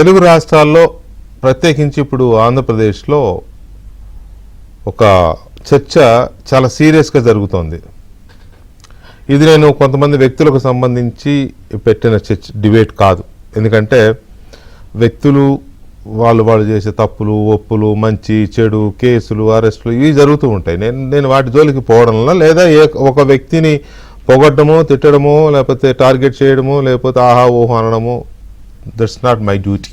తెలుగు రాష్ట్రాల్లో ప్రత్యేకించి ఇప్పుడు ఆంధ్రప్రదేశ్లో ఒక చర్చ చాలా సీరియస్గా జరుగుతోంది. ఇది నేను కొంతమంది వ్యక్తులకు సంబంధించి పెట్టిన చర్చ, డిబేట్ కాదు. ఎందుకంటే వ్యక్తులు వాళ్ళు చేసే తప్పులు, ఒప్పులు, మంచి చెడు, కేసులు, అరెస్టులు ఇవి జరుగుతూ ఉంటాయి. నేను వాటి జోలికి పోవడంలో, లేదా ఒక వ్యక్తిని పొగడ్డమో, తిట్టడమో, లేకపోతే టార్గెట్ చేయడమో, లేకపోతే ఆహా ఓహో అనడమో, దట్స్ నాట్ మై డ్యూటీ.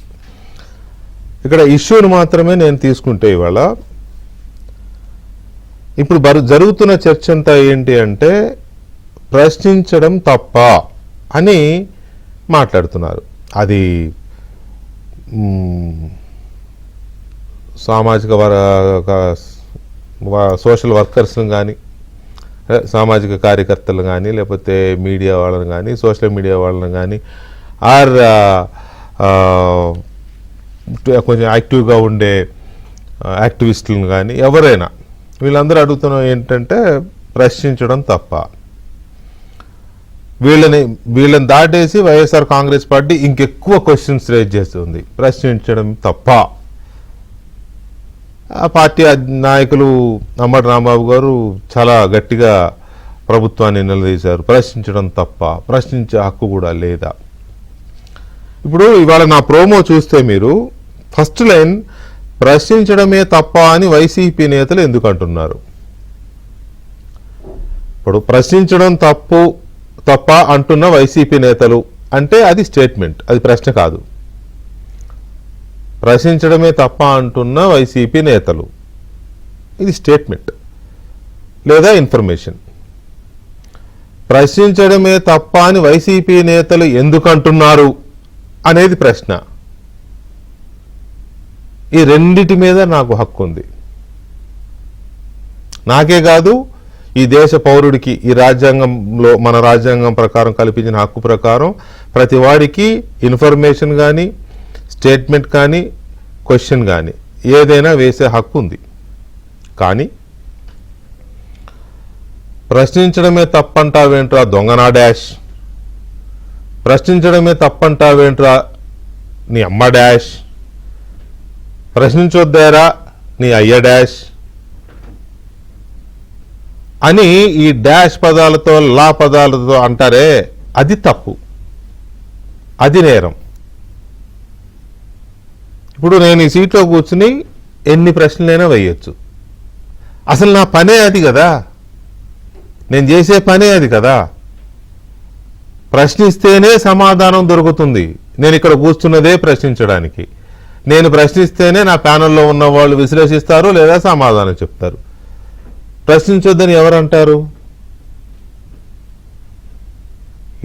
ఇక్కడ ఇష్యూని మాత్రమే నేను తీసుకుంటే ఇవాళ ఇప్పుడు జరుగుతున్న చర్చ అంతా ఏంటి అంటే ప్రశ్నించడం తప్ప అని మాట్లాడుతున్నారు. అది సామాజిక సోషల్ వర్కర్స్ని కానీ, సామాజిక కార్యకర్తలు కానీ, లేకపోతే మీడియా వాళ్ళని కానీ, సోషల్ మీడియా వాళ్ళని కానీ, ఆర్ కొంచెం యాక్టివ్గా ఉండే యాక్టివిస్టులను కానీ, ఎవరైనా వీళ్ళందరూ అడుగుతున్న ఏంటంటే ప్రశ్నించడం తప్ప. వీళ్ళని దాటేసి వైఎస్ఆర్ కాంగ్రెస్ పార్టీ ఇంకెక్కువ క్వశ్చన్స్ రేజ్ చేస్తుంది. ప్రశ్నించడం తప్ప. ఆ పార్టీ నాయకులు అంబటి రాంబాబు గారు చాలా గట్టిగా ప్రభుత్వాన్ని నిలదీశారు. ప్రశ్నించడం తప్ప, ప్రశ్నించే హక్కు కూడా లేదా? ఇప్పుడు ఇవాళ నా ప్రోమో చూస్తే మీరు ఫస్ట్ లైన్ ప్రశ్నించడమే తప్ప అని వైసీపీ నేతలు ఎందుకు అంటున్నారు? ఇప్పుడు ప్రశ్నించడం తప్ప అంటున్న వైసీపీ నేతలు అంటే అది స్టేట్మెంట్, అది ప్రశ్న కాదు. ప్రశ్నించడమే తప్ప అంటున్న వైసీపీ నేతలు, ఇది స్టేట్మెంట్ లేదా ఇన్ఫర్మేషన్. ప్రశ్నించడమే తప్ప అని వైసీపీ నేతలు ఎందుకు అంటున్నారు అనేది ప్రశ్న. ఈ రెండిటి మీద నాకు హక్కు ఉంది. నాకే కాదు, ఈ దేశ పౌరుడికి, ఈ రాజ్యాంగంలో మన రాజ్యాంగం ప్రకారం కల్పించిన హక్కు ప్రకారం ప్రతి వాడికి ఇన్ఫర్మేషన్ కానీ, స్టేట్మెంట్ కానీ, క్వశ్చన్ కానీ ఏదైనా వేసే హక్కు ఉంది. కానీ ప్రశ్నించడమే తప్పంటావేంట్రా దొంగనా డాష్, ప్రశ్నించడమే తప్పంటావేంట్రా నీ అమ్మ డాష్, ప్రశ్నించొద్దారా నీ అయ్య డాష్ అని ఈ డాష్ పదాలతో, లా పదాలతో అంటారే, అది తప్పు, అది నేరం. ఇప్పుడు నేను ఈ సీట్లో కూర్చుని ఎన్ని ప్రశ్నలైనా వేయచ్చు. అసలు నా పనే అది కదా, నేను చేసే పనే అది కదా. ప్రశ్నిస్తేనే సమాధానం దొరుకుతుంది. నేను ఇక్కడ కూర్చున్నదే ప్రశ్నించడానికి. నేను ప్రశ్నిస్తేనే నా ప్యానెల్లో ఉన్న వాళ్ళు విశ్లేషిస్తారు లేదా సమాధానం చెప్తారు. ప్రశ్నించొద్దని ఎవరంటారు?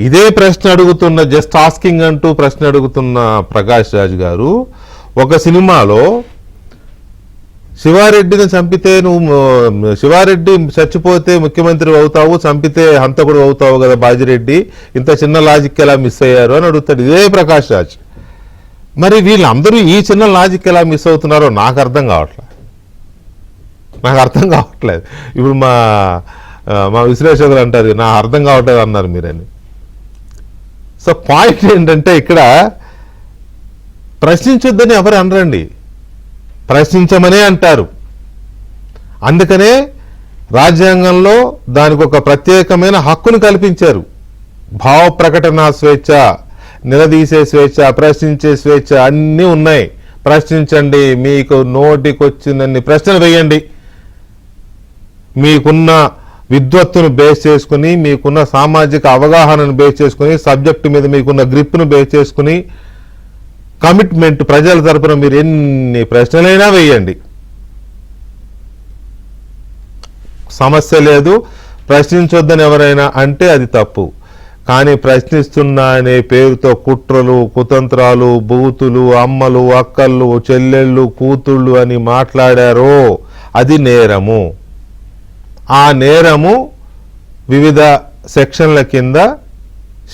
ఇదే ప్రశ్న అడుగుతున్న, జస్ట్ ఆస్కింగ్ అంటూ ప్రశ్న అడుగుతున్న ప్రకాష్ రాజ్ గారు ఒక సినిమాలో శివారెడ్డిని చంపితే శివారెడ్డి చచ్చిపోతే ముఖ్యమంత్రి అవుతావు, చంపితే హంతకుడు అవుతావు కదా బాజిరెడ్డి, ఇంత చిన్న లాజిక్ ఎలా మిస్ అయ్యారు అని అడుగుతాడు ఇదే ప్రకాష్ రాజ్. మరి వీళ్ళందరూ ఈ చిన్న లాజిక్ ఎలా మిస్ అవుతున్నారో నాకు అర్థం కావట్లేదు. ఇప్పుడు మా విశ్లేషకులు అంటారు నా అర్థం కావట్లేదు అన్నారు మీరని. సో పాయింట్ ఏంటంటే ఇక్కడ ప్రశ్నించొద్దని ఎవరు అనరండి, ప్రశ్నించమనే అంటారు. అందుకనే రాజ్యాంగంలో దానికి ఒక ప్రత్యేకమైన హక్కును కల్పించారు. భావ ప్రకటన స్వేచ్ఛ, నిలదీసే స్వేచ్ఛ, ప్రశ్నించే స్వేచ్ఛ అన్నీ ఉన్నాయి. ప్రశ్నించండి, మీకు నోటికొచ్చిందని ప్రశ్నలు వేయండి. మీకున్న విద్వత్తును బేస్ చేసుకుని, మీకున్న సామాజిక అవగాహనను బేస్ చేసుకుని, సబ్జెక్టు మీద మీకున్న గ్రిప్ను బేస్ చేసుకుని, కమిట్మెంట్ ప్రజల తరపున మీరు ఎన్ని ప్రశ్నలైనా వేయండి, సమస్య లేదు. ప్రశ్నించొద్దని ఎవరైనా అంటే అది తప్పు. కానీ ప్రశ్నిస్తున్నా అనే పేరుతో కుట్రలు, కుతంత్రాలు, బూతులు, అమ్మలు, అక్కళ్ళు, చెల్లెళ్ళు, కూతుళ్ళు అని మాట్లాడారో అది నేరము. ఆ నేరము వివిధ సెక్షన్ల కింద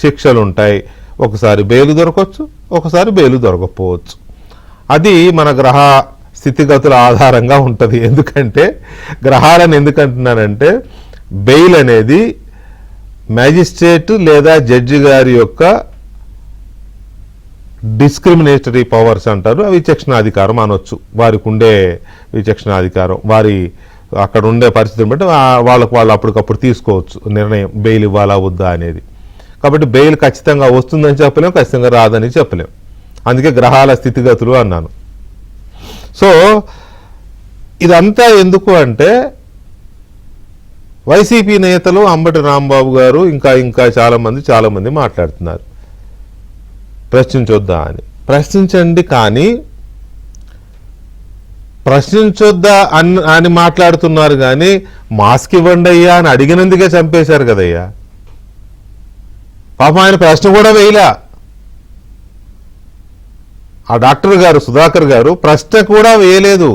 శిక్షలుంటాయి. ఒకసారి బెయిలు దొరకవచ్చు, ఒకసారి బెయిలు దొరకకపోవచ్చు. అది మన గ్రహ స్థితిగతుల ఆధారంగా ఉంటుంది. ఎందుకంటే గ్రహాలను ఎందుకంటున్నానంటే బెయిల్ అనేది మ్యాజిస్ట్రేట్ లేదా జడ్జి గారి యొక్క డిస్క్రిమినేటరీ పవర్స్ అంటారు, విచక్షణాధికారం అనొచ్చు. వారికి ఉండే విచక్షణాధికారం, వారి అక్కడ ఉండే పరిస్థితిని బట్టి వాళ్ళు అప్పటికప్పుడు తీసుకోవచ్చు నిర్ణయం, బెయిల్ ఇవ్వాలా వద్దా అనేది. కాబట్టి బెయిల్ ఖచ్చితంగా వస్తుందని చెప్పలేం, ఖచ్చితంగా రాదని చెప్పలేం. అందుకే గ్రహాల స్థితిగతులు అన్నాను. సో ఇదంతా ఎందుకు అంటే వైసీపీ నేతలు అంబటి రాంబాబు గారు ఇంకా చాలామంది మాట్లాడుతున్నారు ప్రశ్నించొద్దా అని. ప్రశ్నించండి, కానీ ప్రశ్నించొద్దా అని మాట్లాడుతున్నారు, కానీ మాస్క్ ఇవ్వండి అయ్యా అని అడిగినందుకే చంపేశారు కదయ్యా. పాపం ఆయన ప్రశ్న కూడా వేయలా. ఆ డాక్టర్ గారు సుధాకర్ గారు ప్రశ్న కూడా వేయలేదు,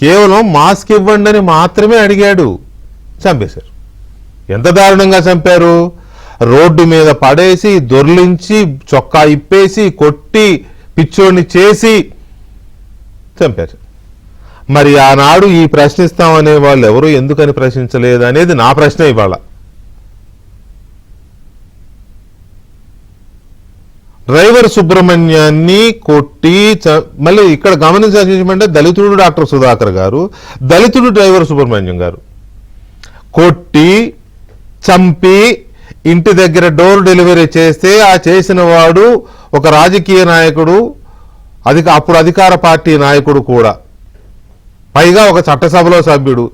కేవలం మాస్క్ ఇవ్వండి అని మాత్రమే అడిగాడు. చంపేశారు. ఎంత దారుణంగా చంపారు! రోడ్డు మీద పడేసి, దొర్లించి, చొక్కా ఇప్పేసి, కొట్టి, పిచ్చోడిని చేసి చంపారు. మరి ఆనాడు ఈ ప్రశ్నిస్తామనే వాళ్ళు ఎవరు ఎందుకని ప్రశ్నించలేదు అనేది నా ప్రశ్న ఇవాళ. డ్రైవర్ సుబ్రహ్మణ్యాన్ని కొట్టి మళ్ళీ ఇక్కడ గమనించాల్సిందంటే దళితుడు డాక్టర్ సుధాకర్ గారు, దళితుడు డ్రైవర్ సుబ్రహ్మణ్యం గారు కొట్టి చంపి ఇంటి దగ్గర డోర్ డెలివరీ చేస్తే ఆ చేసిన వాడు ఒక రాజకీయ నాయకుడు, అప్పుడు అధికార పార్టీ నాయకుడు కూడా, పైగా ఒక చట్టసభలో సభ్యుడు.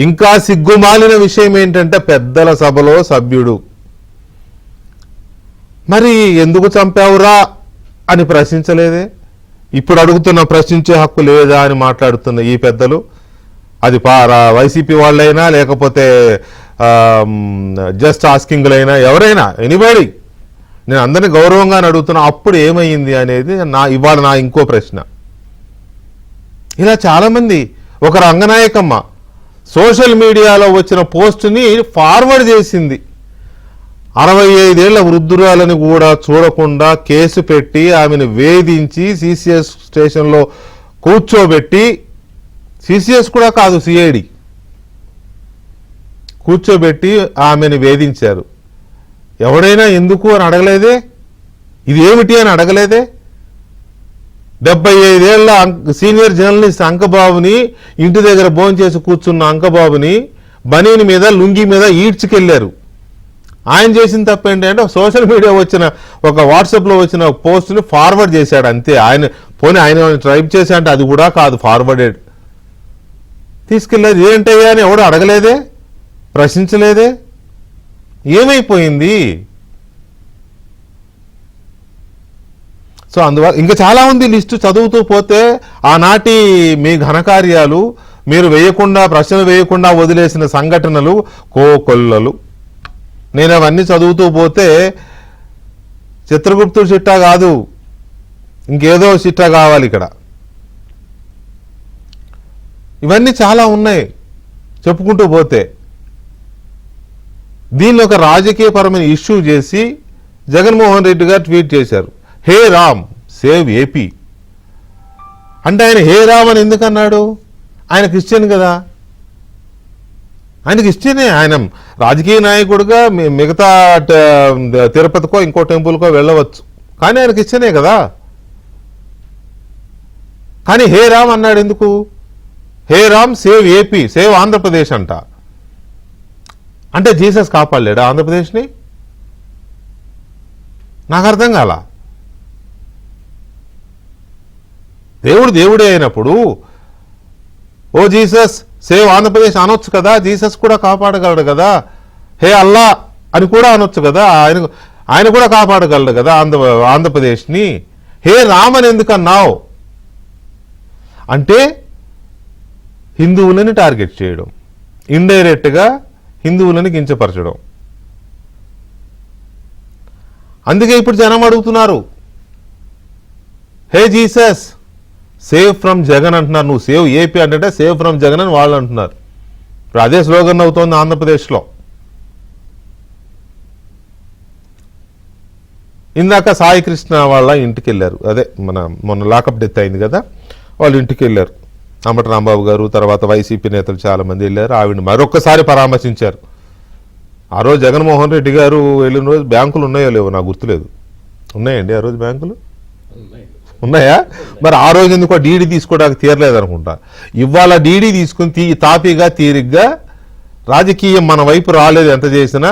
ఇంకా సిగ్గుమాలిన విషయం ఏంటంటే పెద్దల సభలో సభ్యుడు. మరి ఎందుకు చంపావురా అని ప్రశ్నించలేదే? ఇప్పుడు అడుగుతున్న ప్రశ్నించే హక్కు లేదా అని మాట్లాడుతున్న ఈ పెద్దలు, అది వైసీపీ వాళ్ళైనా లేకపోతే జస్ట్ ఆస్కింగ్లైనా ఎవరైనా, ఎనీబడి, నేను అందరినీ గౌరవంగా అడుగుతున్నా. అప్పుడు ఏమైంది అనేది ఇవాళ నా ఇంకో ప్రశ్న. ఇలా చాలామంది, ఒక రంగనాయకమ్మ సోషల్ మీడియాలో వచ్చిన పోస్టుని ఫార్వర్డ్ చేసింది. 65 ఏళ్ల వృద్ధురాలని కూడా చూడకుండా కేసు పెట్టి ఆమెను వేధించి సిసిఎస్ స్టేషన్లో కూర్చోబెట్టి, సిసిఎస్ కూడా కాదు సిఐడి, కూర్చోబెట్టి ఆమెను వేధించారు. ఎవడైనా ఎందుకు అని అడగలేదే? ఇది ఏమిటి అని అడగలేదే? 75 ఏళ్ల సీనియర్ జర్నలిస్ట్ అంకబాబుని, ఇంటి దగ్గర భోంచేసి కూర్చున్న అంకబాబుని బనీని మీద, లుంగి మీద ఈడ్చుకెళ్లారు. ఆయన చేసిన తప్పేంటి అంటే సోషల్ మీడియా వచ్చిన ఒక వాట్సాప్లో వచ్చిన పోస్ట్ని ఫార్వర్డ్ చేశాడు అంతే. ఆయన టైప్ చేశా అంటే అది కూడా కాదు, ఫార్వర్డెడ్. తీసుకెళ్ళేది ఏంటయ్యా అని ఎవడు అడగలేదే, ప్రశ్నించలేదే? ఏమైపోయింది? సో అందువల్ల ఇంకా చాలా ఉంది లిస్టు చదువుతూ పోతే. ఆనాటి మీ ఘనకార్యాలు, మీరు ప్రశ్నలు వేయకుండా వదిలేసిన సంఘటనలు కోకొల్లలు. నేను అవన్నీ చదువుతూ పోతే చిత్రగుప్తుడు చిట్టా కాదు, ఇంకేదో చిట్టా కావాలి ఇక్కడ. ఇవన్నీ చాలా ఉన్నాయి చెప్పుకుంటూ పోతే. దీన్ని ఒక రాజకీయపరమైన ఇష్యూ చేసి జగన్మోహన్ రెడ్డి గారు ట్వీట్ చేశారు, హే రామ్ సేవ్ ఏపీ అంటే. ఆయన హే రామ్ అని ఎందుకన్నాడు? ఆయన క్రిస్టియన్ కదా, ఆయనకి ఇష్టమే. ఆయన రాజకీయ నాయకుడిగా మిగతా తిరుపతికో ఇంకో టెంపుల్కో వెళ్ళవచ్చు, కానీ ఆయనకి ఇష్టమే కదా. కానీ హే రామ్ అన్నాడు ఎందుకు? Hey Ram save AP, save Andhra Pradesh అంట. అంటే జీసస్ కాపాడలేడా ఆంధ్రప్రదేశ్ని? నాకు అర్థం కాల. దేవుడే అయినప్పుడు ఓ జీసస్ సేవ్ ఆంధ్రప్రదేశ్ అనొచ్చు కదా, జీసస్ కూడా కాపాడగలడు కదా. హే అల్లా అని కూడా అనొచ్చు కదా, ఆయన కూడా కాపాడగలడు కదా ఆంధ్రప్రదేశ్ని. హే రామ్ అని ఎందుకన్నావు అంటే హిందువులని టార్గెట్ చేయడం, ఇండైరెక్ట్గా హిందువులని కించపరచడం. అందుకే ఇప్పుడు జనం అడుగుతున్నారు, హే జీసస్ సేవ్ ఫ్రమ్ జగన్ అంటున్నారు. నువ్వు సేవ్ ఏపీ అంటే సేవ్ ఫ్రమ్ జగన్ అని వాళ్ళు అంటున్నారు. ఇప్పుడు అదే స్లోగన్ అవుతోంది ఆంధ్రప్రదేశ్లో. ఇందాక సాయి కృష్ణ వాళ్ళ ఇంటికి వెళ్ళారు, అదే మొన్న లాకప్ డెత్ అయింది కదా, వాళ్ళు ఇంటికి వెళ్ళారు. అంబటి రాంబాబు గారు, తర్వాత వైసీపీ నేతలు చాలా మంది వెళ్ళారు. ఆవిడని మరొక్కసారి పరామర్శించారు. ఆ రోజు జగన్మోహన్ రెడ్డి గారు వెళ్ళిన రోజు బ్యాంకులు ఉన్నాయో లేవో నాకు గుర్తులేదు. ఉన్నాయండి ఆ రోజు బ్యాంకులు? ఉన్నాయా? మరి ఆ రోజు ఎందుకో డీడీ తీసుకోవడానికి తీరలేదు అనుకుంటా. ఇవాళ డీడీ తీసుకుని తాపీగా తీరిగ్గా రాజకీయం మన వైపు రాలేదు ఎంత చేసినా.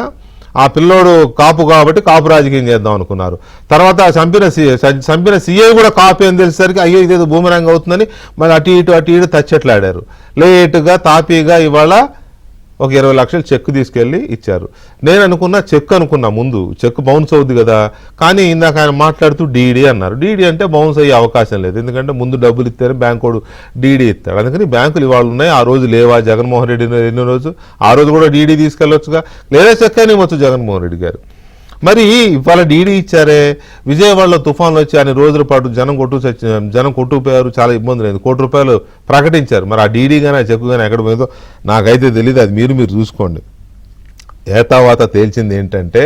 ఆ పిల్లోడు కాపు కాబట్టి కాపు రాజకీయం చేద్దాం అనుకున్నారు. తర్వాత చంపిన సీఐ కూడా కాపు అని తెలిసేసరికి అయ్యో ఇదేదో బూమరాంగ్ అవుతుందని మరి అటు ఇటు తచ్చట్లాడారు. లేటుగా తాపీగా ఇవాళ ఒక 20 లక్షలు చెక్ తీసుకెళ్ళి ఇచ్చారు. నేను అనుకున్నా ముందు చెక్ బౌన్స్ అవుద్ది కదా, కానీ ఇందాక ఆయన మాట్లాడుతూ డీడీ అన్నారు. డీడీ అంటే బౌన్స్ అయ్యే అవకాశం లేదు, ఎందుకంటే ముందు డబ్బులు ఇస్తేనే బ్యాంకోడు డీడీ ఇస్తాడు. అందుకని బ్యాంకులు ఇవాళ ఉన్నాయి, ఆ రోజు లేవా జగన్మోహన్ రెడ్డి ఎన్నో రోజు, ఆ రోజు కూడా డీడీ తీసుకెళ్ళొచ్చుగా, లేదా చెక్ అని ఇవ్వచ్చు జగన్మోహన్ రెడ్డి గారు. మరి ఇవాళ డీడీ ఇచ్చారే, విజయవాడలో తుఫాన్లు వచ్చి అన్ని రోజుల పాటు జనం కొట్టుకుపోయారు, చాలా ఇబ్బంది లేదు. ₹1 కోటి ప్రకటించారు. మరి ఆ డీడీ కానీ ఆ చెక్కు కానీ ఎక్కడ పోయిందో నాకైతే తెలియదు, అది మీరు చూసుకోండి. ఏతావాత తేల్చింది ఏంటంటే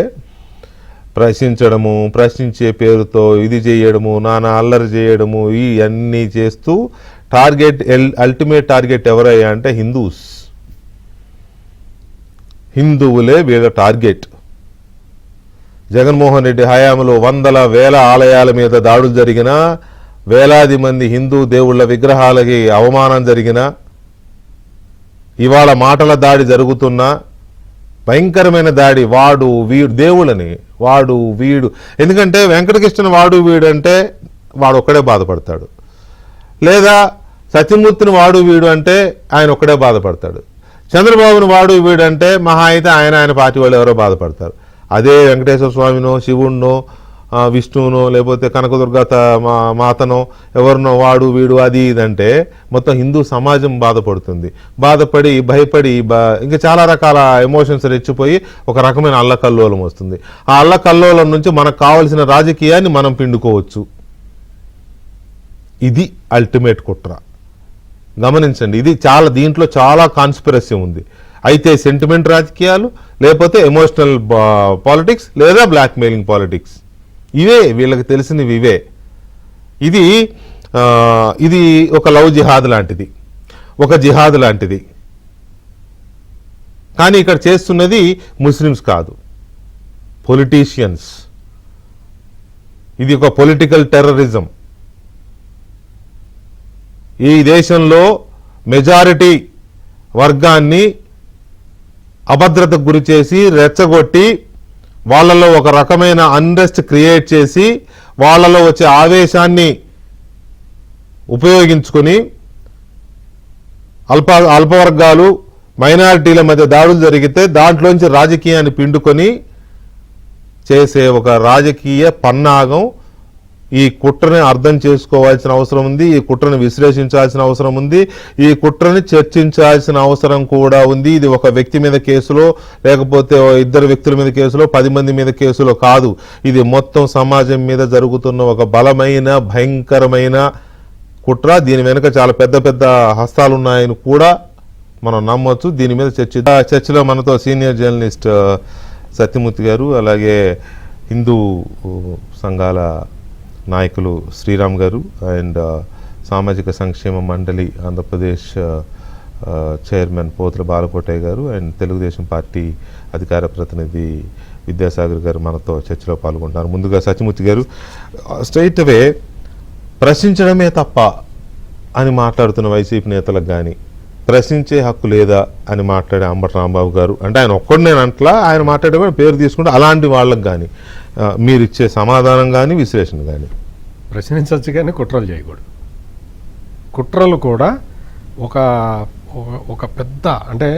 ప్రశ్నించడము, ప్రశ్నించే పేరుతో ఇది చేయడము, నానా అల్లరి చేయడము, ఇవన్నీ చేస్తూ అల్టిమేట్ టార్గెట్ ఎవరయ్యా అంటే హిందువులే వీళ్ళ టార్గెట్. జగన్మోహన్ రెడ్డి హయాంలో వందల వేల ఆలయాల మీద దాడులు జరిగినా, వేలాది మంది హిందూ దేవుళ్ల విగ్రహాలకి అవమానం జరిగినా, ఇవాళ మాటల దాడి జరుగుతున్నా, భయంకరమైన దాడి, వాడు వీడు దేవుళ్ళని వాడు వీడు, ఎందుకంటే వెంకటకృష్ణ వాడు వీడు అంటే వాడు ఒక్కడే బాధపడతాడు, లేదా సత్యమూర్తిని వాడు వీడు అంటే ఆయన ఒక్కడే బాధపడతాడు, చంద్రబాబుని వాడు వీడు అంటే మహా అయితే ఆయన పార్టీ వాళ్ళు ఎవరో బాధపడతారు. అదే వెంకటేశ్వర స్వామినో శివుణ్ణో విష్ణువునో లేకపోతే కనకదుర్గ మాతనో ఎవరినో వాడు వీడు అది ఇదంటే మొత్తం హిందూ సమాజం బాధపడుతుంది. బాధపడి భయపడి ఇంకా చాలా రకాల ఎమోషన్స్ రెచ్చిపోయి ఒక రకమైన అల్లకల్లోలం వస్తుంది. ఆ అల్లకల్లోలం నుంచి మనకు కావలసిన రాజకీయాన్ని మనం పిండుకోవచ్చు. ఇది అల్టిమేట్ కుట్ర. గమనించండి, ఇది దీంట్లో చాలా కాన్స్పిరసీ ఉంది. అయితే సెంటిమెంట్ రాజకీయాలు, లేకపోతే ఎమోషనల్ పాలిటిక్స్, లేదా బ్లాక్మెయిలింగ్ పాలిటిక్స్, ఇవే వీళ్ళకి తెలిసినవి ఇవే. ఇది ఒక లవ్ జిహాద్ లాంటిది, ఒక జిహాద్ లాంటిది. కానీ ఇక్కడ చేస్తున్నది ముస్లిమ్స్ కాదు, పొలిటీషియన్స్. ఇది ఒక పొలిటికల్ టెర్రరిజం. ఈ దేశంలో మెజారిటీ వర్గాన్ని అభద్రతకు గురి చేసి రెచ్చగొట్టి వాళ్ళలో ఒక రకమైన అన్రెస్ట్ క్రియేట్ చేసి వాళ్ళలో వచ్చే ఆవేశాన్ని ఉపయోగించుకొని అల్పవర్గాలు మైనారిటీల మధ్య దాడులు జరిగితే దాంట్లోంచి రాజకీయాన్ని పిండుకొని చేసే ఒక రాజకీయ పన్నాగం. ఈ కుట్రని అర్థం చేసుకోవాల్సిన అవసరం ఉంది, ఈ కుట్రని విశ్లేషించాల్సిన అవసరం ఉంది, ఈ కుట్రని చర్చించాల్సిన అవసరం కూడా ఉంది. ఇది ఒక వ్యక్తి మీద కేసులో, లేకపోతే 2 వ్యక్తుల మీద కేసులో, 10 మంది మీద కేసులో కాదు. ఇది మొత్తం సమాజం మీద జరుగుతున్న ఒక బలమైన భయంకరమైన కుట్ర. దీని వెనుక చాలా పెద్ద పెద్ద హస్తాలున్నాయని కూడా మనం నమ్మొచ్చు. దీని మీద చర్చలో మనతో సీనియర్ జర్నలిస్ట్ సత్యమూర్తి గారు, అలాగే హిందూ సంఘాల నాయకులు శ్రీరామ్ గారు, అండ్ సామాజిక సంక్షేమ మండలి ఆంధ్రప్రదేశ్ చైర్మన్ పోతుల బాలకోటయ్య గారు, అండ్ తెలుగుదేశం పార్టీ అధికార ప్రతినిధి విద్యాసాగర్ గారు మనతో చర్చలో పాల్గొంటున్నారు. ముందుగా సత్యమూర్తి గారు, స్ట్రైట్ అవే ప్రశ్నించడమే తప్ప అని మాట్లాడుతున్న వైసీపీ నేతలకు కానీ, ప్రశ్నించే హక్కు లేదా అని మాట్లాడే అంబటి రాంబాబు గారు, అంటే ఆయన ఒక్కడు నేను అంట్లా, ఆయన మాట్లాడే పేరు తీసుకుంటే అలాంటి వాళ్ళకి కానీ మీరు ఇచ్చే సమాధానం కానీ విశ్లేషణ కానీ? ప్రశ్నించవచ్చు కానీ కుట్రలు చేయకూడదు. కుట్రలు కూడా ఒక పెద్ద, అంటే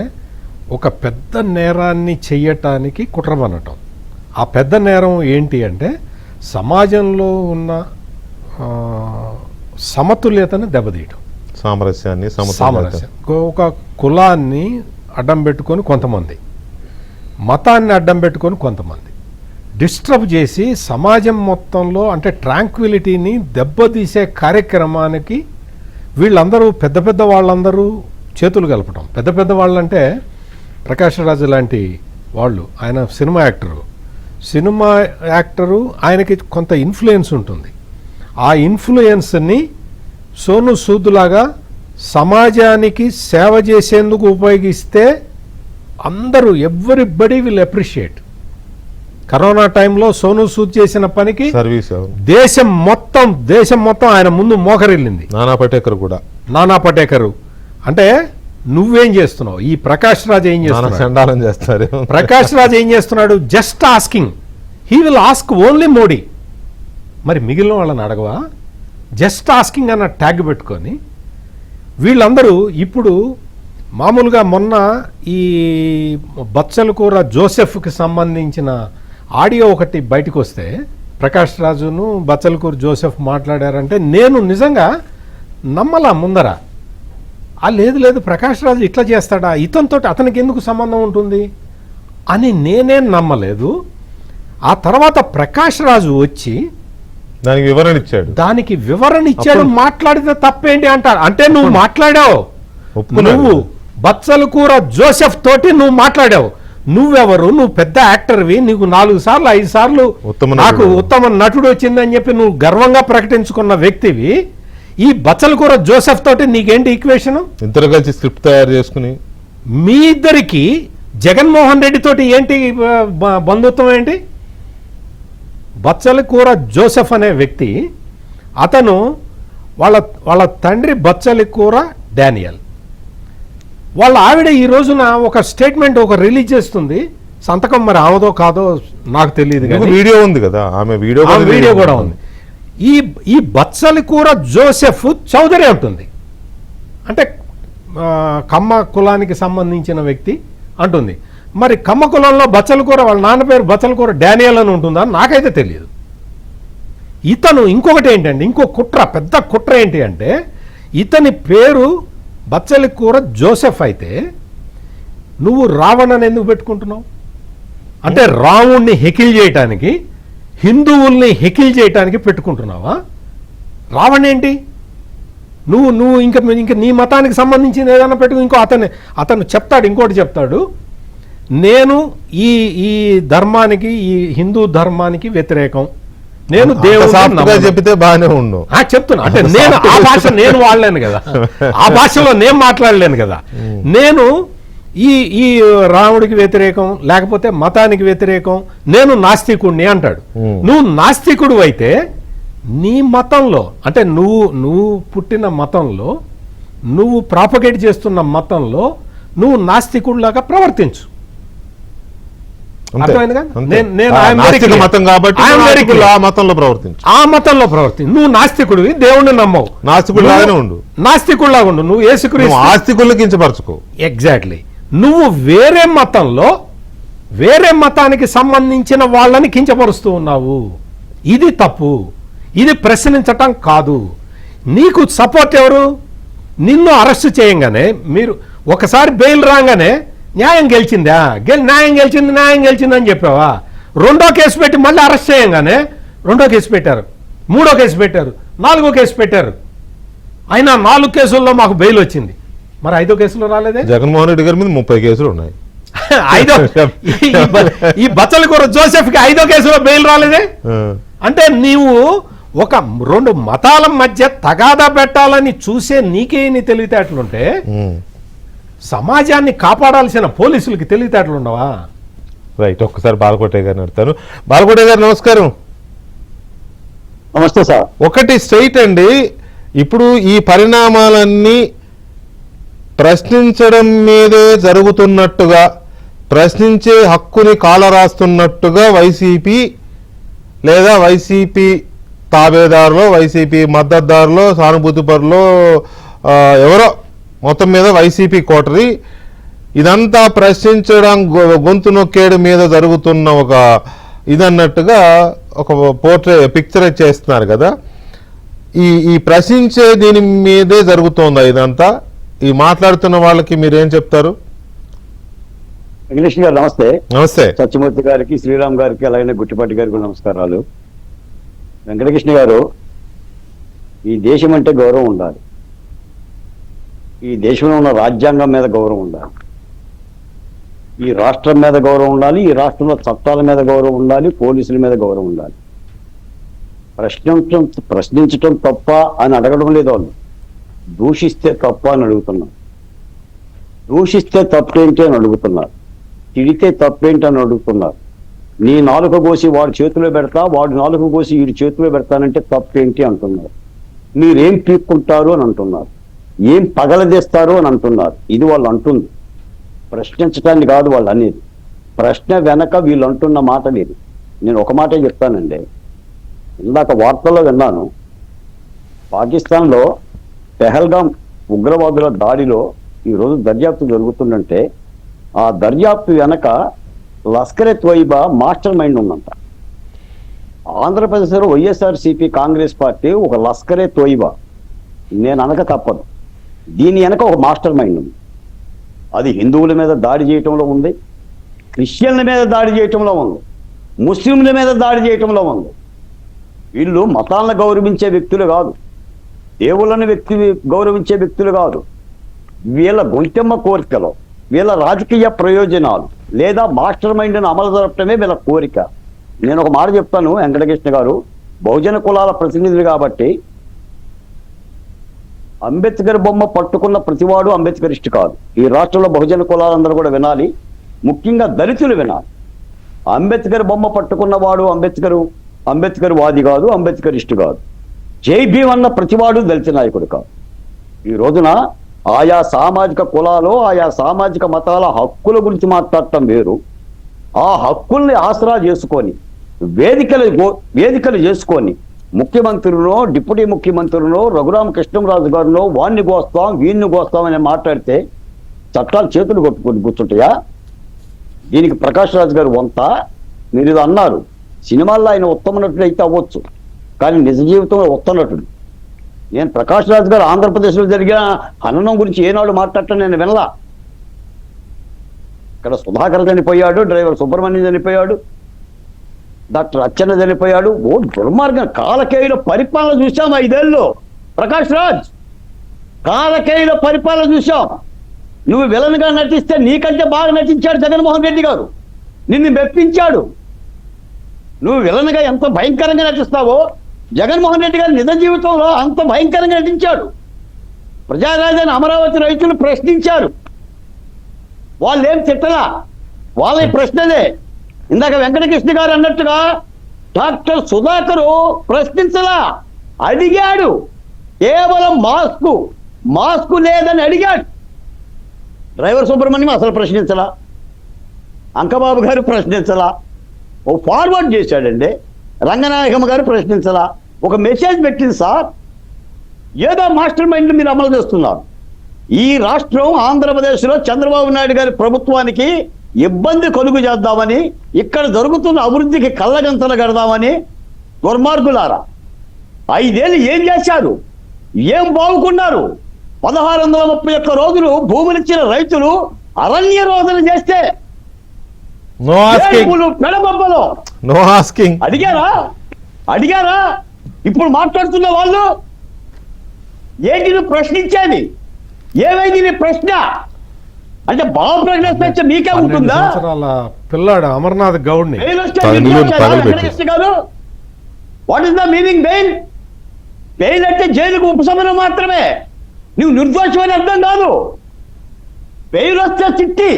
ఒక పెద్ద నేరాన్ని చెయ్యటానికి కుట్ర పనటం. ఆ పెద్ద నేరం ఏంటి అంటే సమాజంలో ఉన్న సమతుల్యతను దెబ్బతీయటం, సామరస్యాన్ని, ఒక కులాన్ని అడ్డం పెట్టుకొని కొంతమంది, మతాన్ని అడ్డం పెట్టుకొని కొంతమంది డిస్టర్బ్ చేసి సమాజం మొత్తంలో అంటే ట్రాంక్విలిటీని దెబ్బతీసే కార్యక్రమానికి వీళ్ళందరూ పెద్ద పెద్ద వాళ్ళందరూ చేతులు కలపటం. పెద్ద పెద్ద వాళ్ళంటే ప్రకాష్ రాజు లాంటి వాళ్ళు, ఆయన సినిమా యాక్టరు, ఆయనకి కొంత ఇన్ఫ్లుయెన్స్ ఉంటుంది. ఆ ఇన్ఫ్లుయెన్స్ని సోను సూదులాగా సమాజానికి సేవ చేసేందుకు ఉపయోగిస్తే అందరూ ఎవ్రీబడి విల్ అప్రిషియేట్. కరోనా టైంలో సోను సూద్ చేసిన పనికి సర్వీస్ దేశం మొత్తం ఆయన ముందు మోకరిల్లింది. నానా పటేకర్ కూడా, నానా పటేకర్. అంటే నువ్వేం చేస్తున్నావు? ఈ ప్రకాష్ రాజ్ ఏం చేస్తున్నాడు? చండాలం చేస్తారు. ప్రకాష్ రాజ్ ఏం చేస్తున్నాడు? Just asking. He will ask only Modi. మరి మిగిలిన వాళ్ళని అడగవా? జస్ట్ ఆస్కింగ్ అన్న ట్యాగ్ పెట్టుకొని వీళ్ళందరూ ఇప్పుడు మామూలుగా మొన్న ఈ బచ్చలకూర జోసెఫ్కి సంబంధించిన ఆడియో ఒకటి బయటకు వస్తే ప్రకాష్ రాజును బచ్చలకూర జోసెఫ్ మాట్లాడారంటే నేను నిజంగా నమ్మలా ముందర. లేదు ప్రకాష్ రాజు ఇట్లా చేస్తాడా, ఇతనితో అతనికి ఎందుకు సంబంధం ఉంటుంది అని నేనేం నమ్మలేదు. ఆ తర్వాత ప్రకాష్ రాజు వచ్చి దానికి వివరణ ఇచ్చాడు. మాట్లాడితే తప్పేంటి అంటారు. అంటే నువ్వు మాట్లాడావు, నువ్వు బచ్చలకూర జోసెఫ్ తోటి నువ్వు మాట్లాడావు. నువ్వెవరు? నువ్వు పెద్ద యాక్టర్వి, నీకు 4 సార్లు 5 సార్లు నాకు ఉత్తమ నటుడు వచ్చిందని చెప్పి నువ్వు గర్వంగా ప్రకటించుకున్న వ్యక్తివి. ఈ బచ్చలకూర జోసెఫ్ తోటి నీకేంటి ఈక్వేషన్? ఇద్దరు కలిసి స్క్రిప్ట్ తయారు చేసుకుని మీ ఇద్దరికి జగన్మోహన్ రెడ్డి తోటి ఏంటి బంధుత్వం? ఏంటి? బచ్చలకూర జోసెఫ్ అనే వ్యక్తి, అతను వాళ్ళ తండ్రి బచ్చలకూర డానియల్. వాళ్ళ ఆవిడ ఈ రోజున ఒక స్టేట్మెంట్ రిలీజ్ చేస్తుంది. సంతకం మరి ఆమెదో కాదో నాకు తెలియదు, వీడియో ఉంది కదా, ఆమె వీడియో కూడా ఉంది. ఈ బచ్చలకూర జోసెఫ్ చౌదరి అంటుంది. అంటే కమ్మ కులానికి సంబంధించిన వ్యక్తి అంటుంది. మరి కమ్మ కులంలో బచ్చలకూర వాళ్ళ నాన్న పేరు బచ్చలకూర డానియల్ అని ఉంటుందా? నాకైతే తెలియదు. ఇతను ఇంకొకటి ఏంటంటే, ఇంకో కుట్ర, పెద్ద కుట్ర ఏంటి అంటే, ఇతని పేరు బచ్చలకూర జోసెఫ్ అయితే నువ్వు రావణని ఎందుకు పెట్టుకుంటున్నావు? అంటే రాముణ్ణి హెకిల్ చేయటానికి, హిందువుల్ని హెకిల్ చేయటానికి పెట్టుకుంటున్నావా? రావణ ఏంటి? నువ్వు ఇంకా నీ మతానికి సంబంధించిన ఏదైనా పెట్టుకు. అతను చెప్తాడు, ఇంకోటి చెప్తాడు, నేను ఈ ధర్మానికి, ఈ హిందూ ధర్మానికి వ్యతిరేకం, నేను దేవుడు చెప్తే బాగానే ఉండు చెప్తున్నా. అంటే నేను ఆ భాష నేను వాడలేను కదా, ఆ భాషలో నేను మాట్లాడలేను కదా. నేను ఈ రాముడికి వ్యతిరేకం, లేకపోతే మతానికి వ్యతిరేకం, నేను నాస్తికుడిని అంటాడు. నువ్వు నాస్తికుడు అయితే నీ మతంలో, అంటే నువ్వు పుట్టిన మతంలో, నువ్వు ప్రాపగేట్ చేస్తున్న మతంలో నువ్వు నాస్తికుడిలాగా ప్రవర్తించు. ఆ మతంలో ప్రవర్తించు. నువ్వు నాస్తికుడివి, దేవుణ్ణి నమ్మవు, నాస్తికుడిలాగానే ఉండు, నాస్తికుడిలాగా ఉండు. నువ్వు యేసుక్రీస్తు ఆస్తికుల్ని కించపరచుకో. ఎగ్జాక్ట్లీ. నువ్వు వేరే మతంలో, వేరే మతానికి సంబంధించిన వాళ్ళని కించపరుస్తూ ఉన్నావు. ఇది తప్పు. ఇది ప్రశ్నించటం కాదు. నీకు సపోర్ట్ ఎవరు? నిన్ను అరెస్ట్ చేయంగానే, మీరు ఒకసారి బెయిల్ రాగానే న్యాయం గెలిచిందా, న్యాయం గెలిచింది అని చెప్పావా? రెండో కేసు పెట్టి మళ్ళీ అరెస్ట్ చేయంగానే రెండో కేసు పెట్టారు, మూడో కేసు పెట్టారు, నాలుగో కేసు పెట్టారు. అయినా 4 కేసుల్లో మాకు బెయిల్ వచ్చింది. మరి 5వ కేసులో రాలేదే? జగన్మోహన్ రెడ్డి గారి మీద 30 కేసులు ఉన్నాయి. ఈ బచ్చలకూర జోసెఫ్ కి 5వ కేసులో బెయిల్ రాలేదే? అంటే నీవు ఒక 2 మతాల మధ్య తగాదా పెట్టాలని చూసే నీకేని తెలివితేటలుంటే సమాజాన్ని కాపాడాల్సిన పోలీసులకి తెలివితేటలు ఉండవా? రైట్. ఒక్కసారి బాలకోటే గారిని అడుగుతాను. బాలకోటే గారు నమస్కారం. నమస్తే సార్. ఒకటి స్ట్రైట్ అండి, ఇప్పుడు ఈ పరిణామాలన్నీ ప్రశ్నించడం మీదే జరుగుతున్నట్టుగా, ప్రశ్నించే హక్కుని కాలరాస్తున్నట్టుగా వైసీపీ లేదా వైసీపీ తాబేదారులో, వైసీపీ మద్దతుదారులో, సానుభూతిపరులో ఎవరో మొత్తం మీద వైసీపీ కోటరీ ఇదంతా ప్రశ్నించడం, గొంతు నొక్కేడు మీద జరుగుతున్న ఒక ఇదన్నట్టుగా ఒక పిక్చరైజ్ చేస్తున్నారు కదా. ఈ ప్రశ్నించే దీని మీదే జరుగుతోందా ఇదంతా? ఈ మాట్లాడుతున్న వాళ్ళకి మీరేం చెప్తారు? వెంకటేష్ గారు నమస్తే. నమస్తే. సత్యమూర్తి గారికి, శ్రీరామ్ గారికి, అలాగే గుట్టిపాటి గారికి నమస్కారాలు. వెంకటకృష్ణ గారు, ఈ దేశం అంటే గౌరవం ఉండాలి. ఈ దేశంలో ఉన్న రాజ్యాంగం మీద గౌరవం ఉండాలి. ఈ రాష్ట్రం మీద గౌరవం ఉండాలి. ఈ రాష్ట్రంలో చట్టాల మీద గౌరవం ఉండాలి. పోలీసుల మీద గౌరవం ఉండాలి. ప్రశ్నించటం తప్ప అని అడగడం లేదు వాళ్ళు. దూషిస్తే తప్ప అని అడుగుతున్నారు. దూషిస్తే తప్పేంటి అని అడుగుతున్నారు. తిడితే తప్పేంటి అని అడుగుతున్నారు. నీ నాలుక కోసి వాడి చేతిలో పెడతా, వాడి నాలుక కోసి వీడి చేతిలో పెడతానంటే తప్పేంటి అంటున్నారు. మీరేం పీక్కుంటారు అని అంటున్నారు, ఏం పగలదేస్తారు అని అంటున్నారు. ఇది వాళ్ళు అంటుంది, ప్రశ్నించటాన్ని కాదు వాళ్ళు అనేది. ప్రశ్న వెనక వీళ్ళు అంటున్న మాట లేదు. నేను ఒక మాటే చెప్తానండి, ఇందాక వార్తల్లో విన్నాను, పాకిస్తాన్లో పెహల్గాం ఉగ్రవాదుల దాడిలో ఈరోజు దర్యాప్తు జరుగుతుందంటే ఆ దర్యాప్తు వెనక లష్కరే తోయిబా మాస్టర్ మైండ్ ఉందంట. ఆంధ్రప్రదేశ్లో వైఎస్ఆర్సీపీ కాంగ్రెస్ పార్టీ ఒక లష్కరే తోయిబా, నేను అనక తప్పదు. దీని వెనక ఒక మాస్టర్ మైండ్ ఉంది. అది హిందువుల మీద దాడి చేయటంలో ఉంది, క్రిస్టియన్ల మీద దాడి చేయటంలో ఉంది, ముస్లింల మీద దాడి చేయటంలో ఉంది. వీళ్ళు మతాలను గౌరవించే వ్యక్తులు కాదు, దేవుళ్ళని గౌరవించే వ్యక్తులు కాదు. వీళ్ళ గొంతెమ్మ కోరికలో, వీళ్ళ రాజకీయ ప్రయోజనాలు లేదా మాస్టర్ మైండ్ను అమలు జరపడమే వీళ్ళ కోరిక. నేను ఒక మాట చెప్తాను, వెంకటకృష్ణ గారు బహుజన కులాల ప్రతినిధులు కాబట్టి, అంబేద్కర్ బొమ్మ పట్టుకున్న ప్రతివాడు అంబేద్కరిస్ట్ కాదు. ఈ రాష్ట్రంలో బహుజన కులాలందరూ కూడా వినాలి, ముఖ్యంగా దళితులు వినాలి. అంబేద్కర్ బొమ్మ పట్టుకున్నవాడు అంబేద్కర్ వాది కాదు, అంబేద్కరిస్ట్ కాదు. జై భీమ్ అన్న ప్రతివాడు దళిత నాయకుడు కాదు. ఈ రోజున ఆయా సామాజిక కులాలు, ఆయా సామాజిక మతాల హక్కుల గురించి మాట్లాడటం వేరు. ఆ హక్కుల్ని ఆసరా చేసుకొని వేదికలు చేసుకొని ముఖ్యమంత్రులను, డిప్యూటీ ముఖ్యమంత్రులను, రఘురామకృష్ణంరాజు గారినో వాణ్ణి కోస్తాం వీణ్ణి కోస్తామని మాట్లాడితే చట్టాలు చేతులు కొట్టుకొని కూర్చుంటాయా? దీనికి ప్రకాష్ రాజ్ గారు వంత. మీరు ఇది అన్నారు, సినిమాల్లో ఆయన ఉత్తమ నటుడు అయితే అవ్వచ్చు, కానీ నిజ జీవితంలో ఉత్తమ నటుడు. నేను ప్రకాష్ రాజ్ గారు ఆంధ్రప్రదేశ్లో జరిగిన హననం గురించి ఏనాడు మాట్లాడటం నేను వినలా. ఇక్కడ సుధాకర్ చనిపోయాడు, డ్రైవర్ సుబ్రహ్మణ్యం చనిపోయాడు, డాక్టర్ అచ్చెన్న చనిపోయాడు. ఓ దుర్మార్గం, కాలకేయుల పరిపాలన చూసాం 5 ఏళ్ళు. ప్రకాష్ రాజ్ కాలకేయుల పరిపాలన చూసాం. నువ్వు విలన్గా నటిస్తే నీకంటే బాగా నటించాడు జగన్మోహన్ రెడ్డి గారు, నిన్ను మెప్పించాడు. నువ్వు విలన్గా ఎంత భయంకరంగా నటిస్తావో జగన్మోహన్ రెడ్డి గారు నిజ జీవితంలో అంత భయంకరంగా నటించాడు. ప్రజారాజధాని అమరావతి రైతులు ప్రశ్నించారు, వాళ్ళు ఏం తిట్టలా, వాళ్ళ ప్రశ్నలే. ఇందాక వెంకటకృష్ణ గారు అన్నట్టుగా డాక్టర్ సుధాకరు ప్రశ్నించలా, అడిగాడు. కేవలం మాస్కు లేదని అడిగాడు. డ్రైవర్ సుబ్రహ్మణ్యం అసలు ప్రశ్నించలా, అంకబాబు గారు ప్రశ్నించలా, ఓ ఫార్వర్డ్ చేశాడండి. రంగనాయకమ్మ గారు ప్రశ్నించలా, ఒక మెసేజ్ పెట్టింది, సార్ ఏదో మాస్టర్ మైండ్ మీరు అమలు చేస్తున్నారు. ఈ రాష్ట్రం ఆంధ్రప్రదేశ్లో చంద్రబాబు నాయుడు గారి ప్రభుత్వానికి ఇబ్బంది కలుగు చేద్దామని, ఇక్కడ జరుగుతున్న అభివృద్ధికి కళ్ళగంతలు కడదామని దుర్మార్గులారా 5 ఏళ్ళు ఏం చేశారు? ఏం బాగుకున్నారు? 1631 రోజులు భూములిచ్చిన రైతులు అరణ్య రోదన చేస్తే పెడబొబ్బలో అడిగారా? ఇప్పుడు మాట్లాడుతున్న వాళ్ళు ఏంటి నువ్వు ప్రశ్నించేది? ఏమైంది నీ ప్రశ్న? అంటే బాగా ప్రశ్నిస్తే మీకే ఉంటుందా? పిల్లాడు అమర్నాథ్ గౌడ్ని what is the meaning bail? Bail అంటే జైలుకు ఉపశమనం మాత్రమే, నువ్వు నిర్దోషమని అర్థం కాదు. బెయిల్ వస్తే తిట్టి,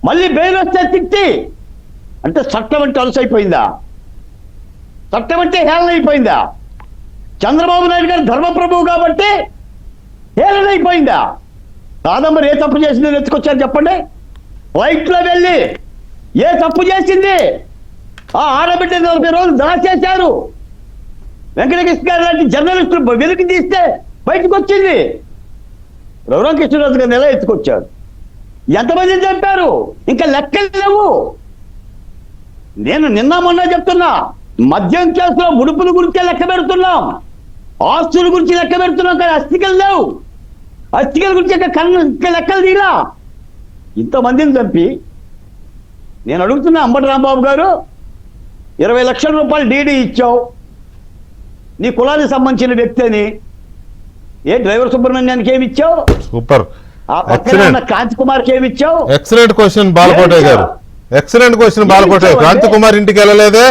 మళ్ళీ బెయిల్ వస్తే తిట్టి అంటే చట్టం అంటే అలసైపోయిందా? చట్టం అంటే హేళన అయిపోయిందా? చంద్రబాబు నాయుడు గారు ధర్మప్రభువు కాబట్టి హేళన అయిపోయిందా? కాదమ్మరు ఏ తప్పు చేసిందని ఎత్తుకొచ్చారు చెప్పండి. ఫ్లైట్లో వెళ్ళి ఏ తప్పు చేసింది? ఆ ఆడబిడ్డ 40 రోజులు దాచేశారు. వెంకటకృష్ణ గారు లాంటి జర్నలిస్టులు వెలికి తీస్తే బయటకు వచ్చింది. రఘురామకృష్ణరాజు గారిని ఎలా ఎత్తుకొచ్చారు? ఎంతమందిని చంపారు? ఇంకా లెక్కలు లేవు. నేను నిన్న మొన్న చెప్తున్నా, మద్యం కేసులో ముడుపుల గురించే లెక్క పెడుతున్నాం, ఆస్తుల గురించి లెక్క పెడుతున్నాం, కానీ అస్థికలు లేవు. అస్థికల గురించి ఇంకా లెక్కలు తీరా. ఇంతమందిని చంపి నేను అడుగుతున్నా, అంబటి రాంబాబు గారు 20 లక్షల రూపాయలు డీడీ ఇచ్చావు, నీ కులానికి సంబంధించిన వ్యక్తి అని. ఏ డ్రైవర్ సుబ్రహ్మణ్యానికి ఏమి ఇచ్చావు? సూపర్. ఆ పక్కన ఉన్న కాంతి కుమార్కి ఏమి ఇచ్చావు? ఎక్సలెంట్ క్వశ్చన్ బాలకోటే గారు, ఎక్సలెంట్ క్వశ్చన్ బాలకోటే. క్రాంతి కుమార్ ఇంటికి వెళ్ళలేదే?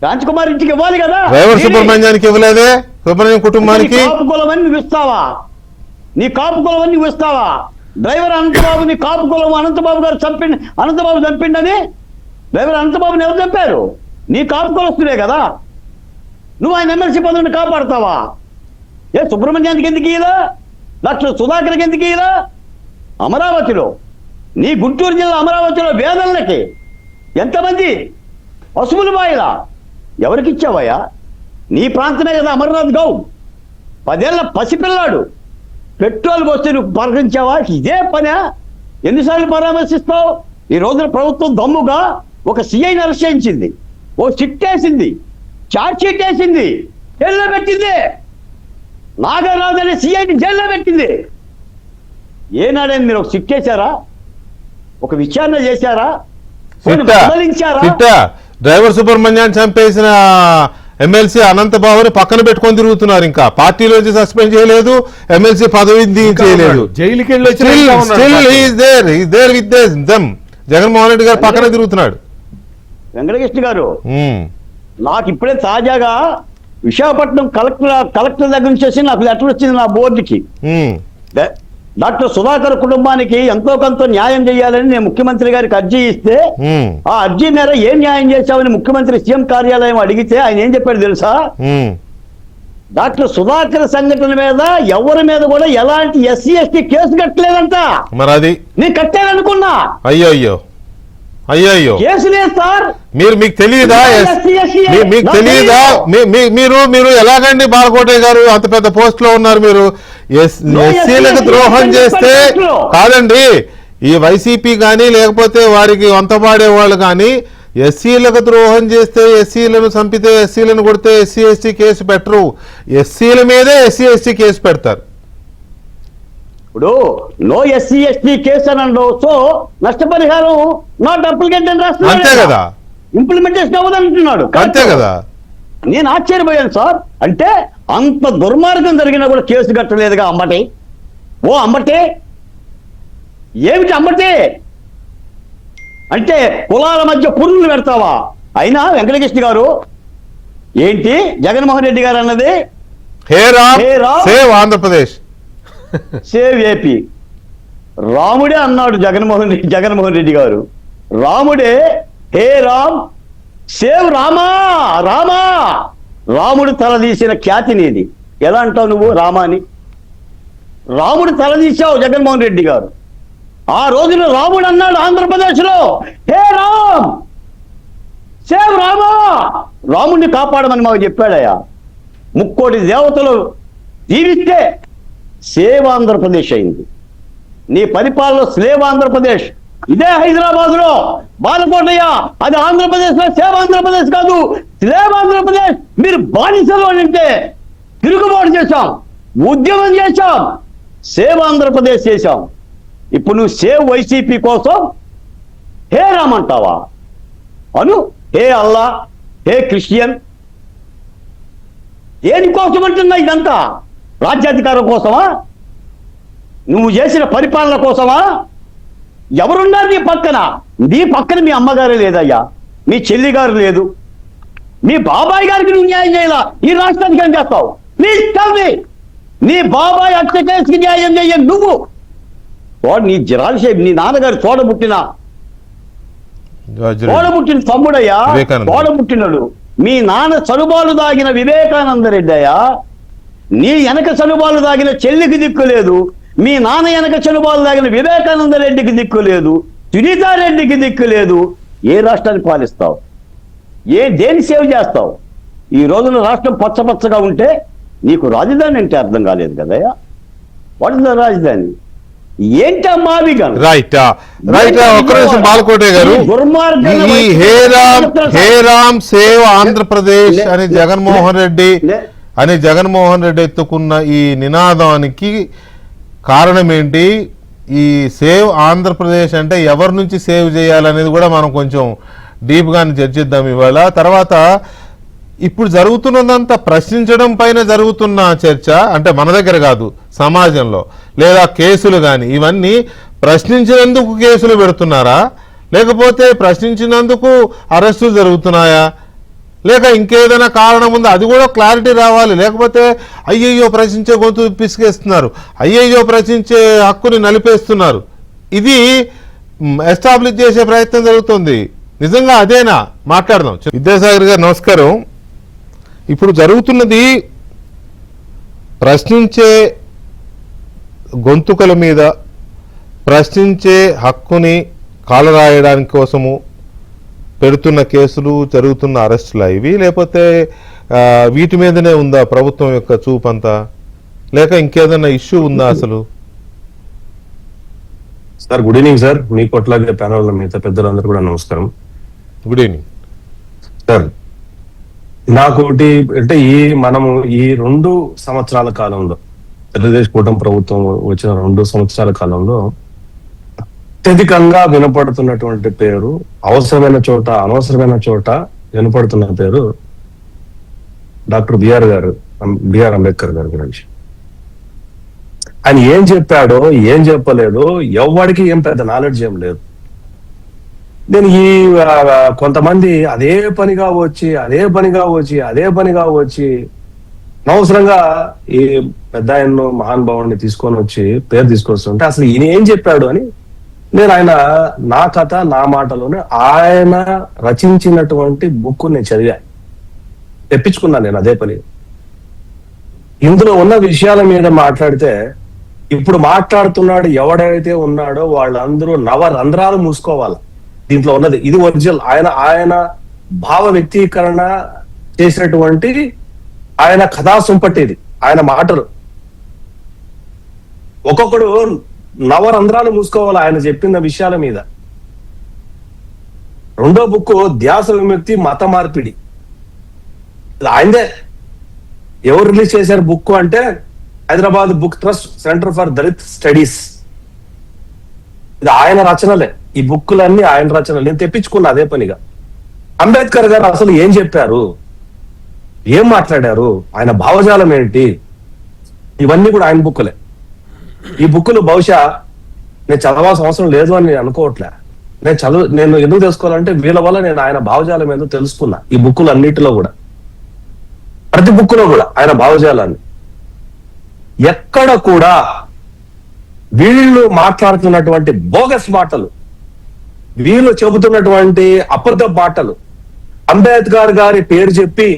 కాంతి కుమార్ ఇంటికి ఇవ్వాలి కదా. డ్రైవర్ సుబ్రహ్మణ్యానికి ఇవ్వలేదే? సుబ్రహ్మణ్యం కుటుంబానికి కాపు కులమని నువ్వు ఇస్తావా? నీ కాపు కులమని నువ్వు ఇస్తావా? డ్రైవర్ అనంతబాబు నీ కాపు కులం, అనంతబాబు గారు అనంతబాబు చంపిండని డ్రైవర్ అనంతబాబుని ఎవరు చెప్పారు? నీ కాపుకొని వస్తున్నాయి కదా, నువ్వు ఆయన ఎమ్మెల్సీ పదవిని కాపాడుతావా? ఏ సుబ్రహ్మణ్యానికి ఎందుకు ఇలా, డాక్టర్ సుధాకర్కి ఎందుకు ఇలా? అమరావతిలో, నీ గుంటూరు జిల్లా అమరావతిలో వేదనలకి ఎంతమంది పశువులు బాయిలా ఎవరికి ఇచ్చావయ్యా? నీ ప్రాంతమే కదా అమర్నాథ్ గౌడ్, 10 ఏళ్ల పసిపిల్లాడు, పెట్రోల్ పోస్తే నువ్వు పరామర్శించావా? ఇదే పనా? ఎన్నిసార్లు పరామర్శిస్తావు? ఈ రోజున ప్రభుత్వం దమ్ముగా ఒక సిఐని అరెస్ట్ చేయించింది, ఓ సిట్ వేసింది, చార్జ్ షీట్ వేసింది, జైల్లో పెట్టింది. నాగరాజు అనే సిఐని జైల్లో పెట్టింది. ఏనాడని మీరు ఒక సిట్ వేశారా? ఒక విచారణ చేశారా? సిట్టా డ్రైవర్ సుబ్రహ్మణ్యాన్ని చంపేసిన ఎమ్మెల్సీ అనంతబాబుని పక్కన పెట్టుకొని తిరుగుతున్నారు. ఇంకా పార్టీలోంచి సస్పెండ్ చేయలేదు, ఎమ్మెల్సీ పదవి చేయలేదు. జైలుకి వెళ్ళి జగన్మోహన్ రెడ్డి గారు పక్కన తిరుగుతున్నాడు. వెంకటకృష్ణ గారు, నాకు ఇప్పుడే తాజాగా విశాఖపట్నం కలెక్టర్ దగ్గర నుంచి నాకు లెటర్ వచ్చింది నా బోర్డుకి. డాక్టర్ సుధాకర్ కుటుంబానికి ఎంతో కొంత న్యాయం చేయాలని నేను ముఖ్యమంత్రి గారికి అర్జీ ఇస్తే, ఆ అర్జీ మేర ఏం న్యాయం చేశామని ముఖ్యమంత్రి సీఎం కార్యాలయం అడిగితే ఆయన ఏం చెప్పాడు తెలుసా? డాక్టర్ సుధాకర్ సంఘటన మీద ఎవరి మీద కూడా ఎలాంటి ఎస్సీ ఎస్టీ కేసు కట్టలేదంట. మరి అది నేను కట్టాలనుకున్నా. అయ్యో కేసు లేదు సార్. మీకు తెలియదా? మీకు తెలియదా? మీరు ఎలాగండి బాలకోటే గారు అంత పెద్ద పోస్ట్ లో ఉన్నారు, మీరు ఎస్సీలకు ద్రోహం చేస్తే కాదండి, ఈ వైసీపీ కానీ లేకపోతే వారికి వంతపాడే వాళ్ళు కానీ ఎస్సీలకు ద్రోహం చేస్తే, ఎస్సీలను చంపితే, ఎస్సీలను కొడితే ఎస్సీ ఎస్టీ కేసు పెట్టరు, ఎస్సీల మీదే ఎస్సీ ఎస్టీ కేసు పెడతారు. ఇప్పుడు నో ఎస్సీ ఎస్టీ కేసు అని సో నష్టపరిహారం నాట్ అప్లికెంట్ అని రాస్తున్నారు. అంతే కదా, ఇంప్లిమెంటేషన్ అవ్వదంటున్నాడు. అంతే కదా. నేను ఆశ్చర్యపోయాను సార్. అంటే అంత దుర్మార్గం జరిగినా కూడా కేసు కట్టలేదుగా అమ్మటి. ఓ అమ్మటి ఏమిటి అమ్మటి అంటే కులాల మధ్య పురులు పెడతావా? అయినా వెంకటకృష్ణ గారు ఏంటి జగన్మోహన్ రెడ్డి గారు అన్నది? Hey Ram save Andhra Pradesh, save AP. రాముడే అన్నాడు జగన్మోహన్ రెడ్డి గారు. రాముడే హే రామ్ సేవ్ రామా రామా. రాముడు తలదీసిన ఖ్యాతి నీది. ఎలా అంటావు నువ్వు రామాని? రాముడు తలదీశావు జగన్మోహన్ రెడ్డి గారు. ఆ రోజున రాముడు అన్నాడు ఆంధ్రప్రదేశ్లో హే రామ్ సేవ్ రామా. రాముడిని కాపాడమని మాకు చెప్పాడయ్యా. 3 కోటి దేవతలు దీవిస్తే సేవ్ ఆంధ్రప్రదేశ్ అయింది. నీ పరిపాలనలో స్లేవ్ ఆంధ్రప్రదేశ్. ఇదే హైదరాబాద్ లో బాలకోటయ్య, అది ఆంధ్రప్రదేశ్ లో సేవ్ ఆంధ్రప్రదేశ్ కాదు, స్లేవ్ ఆంధ్రప్రదేశ్. మీరు బానిసలు అంటే తిరుగుబాటు చేశాం, ఉద్యమం చేశాం, సేవ్ ఆంధ్రప్రదేశ్ చేశాం. ఇప్పుడు నువ్వు సేవ్ వైసీపీ కోసం హే రామ్ అంటావా? అను హే అల్లా, హే క్రిస్టియన్. దేనికోసం అంటున్నా ఇదంతా? రాజ్యాధికారం కోసమా? నువ్వు చేసిన పరిపాలన కోసమా? ఎవరున్నారు నీ పక్కన? నీ పక్కన మీ అమ్మగారు లేదయ్యా, మీ చెల్లి గారు లేదు, మీ బాబాయ్ గారికి నువ్వు న్యాయం చేయాలా? ఈ రాష్ట్రానికి ఏం చేస్తావు? Please tell me. నీ బాబాయ్ హత్య కేసుకి న్యాయం చేయ నువ్వు. నీ జిరాల్షేప్, నీ నాన్నగారు తోడబుట్టిన తమ్ముడయ్యా, తోడబుట్టినడు. మీ నాన్న చనుబాలు దాగిన వివేకానంద రెడ్డి అయ్యా. నీ వెనక చనుబాలు దాగిన చెల్లికి దిక్కు లేదు, మీ నాన్న వెనక చనుబాలు దాగిన వివేకానంద రెడ్డికి దిక్కు లేదు, సునీతారెడ్డికి దిక్కు లేదు. ఏ రాష్ట్రాన్ని పాలిస్తావు? దేని సేవ చేస్తావు? ఈ రోజున రాష్ట్రం పచ్చపచ్చగా ఉంటే నీకు రాజధాని అంటే అర్థం కాలేదు కదయ్యా. వాట్ ఇస్ ద రాజధాని? ఏంటమ్మా రైట్ ఒక్క నిమిషం బాలకోటే గారు. ఈ హే రామ్ సేవ్ ఆంధ్రప్రదేశ్ అని జగన్మోహన్ రెడ్డి ఎత్తుకున్న ఈ నినాదానికి కారణం ఏంటి? ఈ సేవ్ ఆంధ్రప్రదేశ్ అంటే ఎవరి నుంచి సేవ్ చేయాలనేది కూడా మనం కొంచెం డీప్గానే చర్చిద్దాం ఇవాళ. తర్వాత ఇప్పుడు జరుగుతున్నదంతా ప్రశ్నించడం పైన జరుగుతున్న చర్చ, అంటే మన దగ్గర కాదు సమాజంలో, లేదా కేసులు కానీ ఇవన్నీ ప్రశ్నించినందుకు కేసులు పెడుతున్నారా, లేకపోతే ప్రశ్నించినందుకు అరెస్టులు జరుగుతున్నాయా, లేక ఇంకేదైనా కారణం ఉందా? అది కూడా క్లారిటీ రావాలి. లేకపోతే అయ్యయ్యో ప్రశ్నించే గొంతు పిసికేస్తున్నారు, అయ్యయ్యో ప్రశ్నించే హక్కుని నలిపేస్తున్నారు. ఇది ఎస్టాబ్లిష్ చేసే ప్రయత్నం జరుగుతుంది. నిజంగా అదేనా మాట్లాడదాం. విద్యాసాగర్ గారు నమస్కారం. ఇప్పుడు జరుగుతున్నది ప్రశ్నించే గొంతుకల మీద ప్రశ్నించే హక్కుని కాలరాయడానికి కోసము పెడుతున్న కేసులు, జరుగుతున్న అరెస్టులు ఇవి, లేకపోతే వీటి మీదనే ఉందా ప్రభుత్వం యొక్క చూపంతా, లేక ఇంకేదన్నా ఇష్యూ ఉందా అసలు? Sir good evening sir. మీకు అట్లాగే ప్యానల్ మిగతా పెద్దలందరూ కూడా నమస్కారం. Good evening sir. నాకు ఒకటి అంటే మనము ఈ 2 సంవత్సరాల కాలంలో, తెలుగుదేశం కూటమి ప్రభుత్వం వచ్చిన 2 సంవత్సరాల కాలంలో అత్యధికంగా వినపడుతున్నటువంటి పేరు, అవసరమైన చోట అనవసరమైన చోట వినపడుతున్న పేరు డాక్టర్ బిఆర్ అంబేద్కర్ గారి గురించి. ఆయన ఏం చెప్పాడో ఏం చెప్పలేదో ఎవరికి ఏం పెద్ద నాలెడ్జ్ ఏం లేదు. నేను కొంతమంది అదే పనిగా వచ్చి అనవసరంగా ఈ పెద్ద ఆయన్ను మహానుభావుడిని తీసుకొని వచ్చి పేరు తీసుకొస్తుంటే అసలు ఈయన ఏం చెప్పాడు అని నేను నా కథ నా మాటలోనే ఆయన రచించినటువంటి బుక్ నేను చదివా, తెప్పించుకున్నాను నేను అదే పని. ఇందులో ఉన్న విషయాల మీద మాట్లాడితే ఇప్పుడు మాట్లాడుతున్నాడు ఎవడైతే ఉన్నాడో వాళ్ళందరూ నవరంధ్రాలు మూసుకోవాలి. దీంట్లో ఉన్నది ఇది ఒరిజినల్. ఆయన భావ వ్యక్తీకరణ చేసినటువంటి ఆయన కథా సుంపట్టేది, ఆయన మాటలు. ఒక్కొక్కడు నవరంధ్రాలు మూసుకోవాలి ఆయన చెప్పిన విషయాల మీద. 2వ బుక్ ధ్యాస విముక్తి మత మార్పిడి, ఆయనదే. ఎవరు రిలీజ్ చేశారు బుక్ అంటే Hyderabad book trust centre for Dalit studies. ఇది ఆయన రచనలే, ఈ బుక్కులన్నీ ఆయన రచనలు. నేను తెప్పించుకున్నా అదే పనిగా. అంబేద్కర్ గారు అసలు ఏం చెప్పారు, ఏం మాట్లాడారు, ఆయన భావజాలం ఏంటి, ఇవన్నీ కూడా ఆయన బుక్కులే. ఈ బుక్కులు బహుశా నేను చదవాల్సిన అవసరం లేదు అని నేను అనుకోవట్లే. నేను ఎందుకు తెలుసుకోవాలంటే వీళ్ళ వల్ల నేను ఆయన భావజాలం ఏందో తెలుసుకున్నా. ఈ బుక్కులు అన్నిటిలో కూడా, ప్రతి బుక్కులో కూడా ఆయన భావజాలాన్ని. ఎక్కడ కూడా వీళ్ళు మాట్లాడుతున్నటువంటి బోగస్ మాటలు, వీళ్ళు చెబుతున్నటువంటి అబద్ధ మాటలు, అంబేద్కర్ గారి పేరు చెప్పి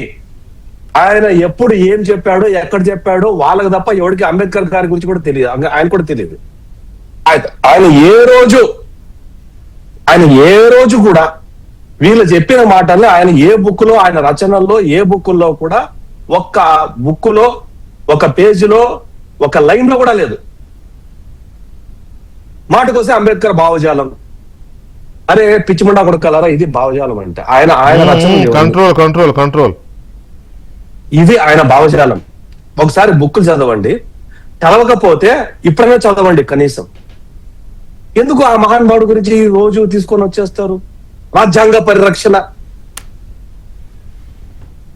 ఆయన ఎప్పుడు ఏం చెప్పాడో ఎక్కడ చెప్పాడో వాళ్ళకి తప్ప ఎవరికి అంబేద్కర్ గారి గురించి కూడా తెలియదు, ఆయన కూడా తెలియదు. ఆయన ఏ రోజు కూడా వీళ్ళు చెప్పిన మాటల్ని ఆయన ఏ బుక్ లో, ఆయన రచనల్లో ఏ బుక్కుల్లో కూడా ఒక్క బుక్కులో, ఒక పేజీలో, ఒక లైన్ లో కూడా లేదు. మాటకొస్తే అంబేద్కర్ భావజాలం, అరే పిచ్చిమండా కొడుకలరా, ఇది భావజాలం అంటే ఆయన రచన. కంట్రోల్ ఇది ఆయన భావజాలం. ఒకసారి బుక్కులు చదవండి, చదవకపోతే ఇప్పుడైనా చదవండి కనీసం. ఎందుకు ఆ మహానుభావుడు గురించి రోజు తీసుకొని వచ్చేస్తారు? రాజ్యాంగ పరిరక్షణ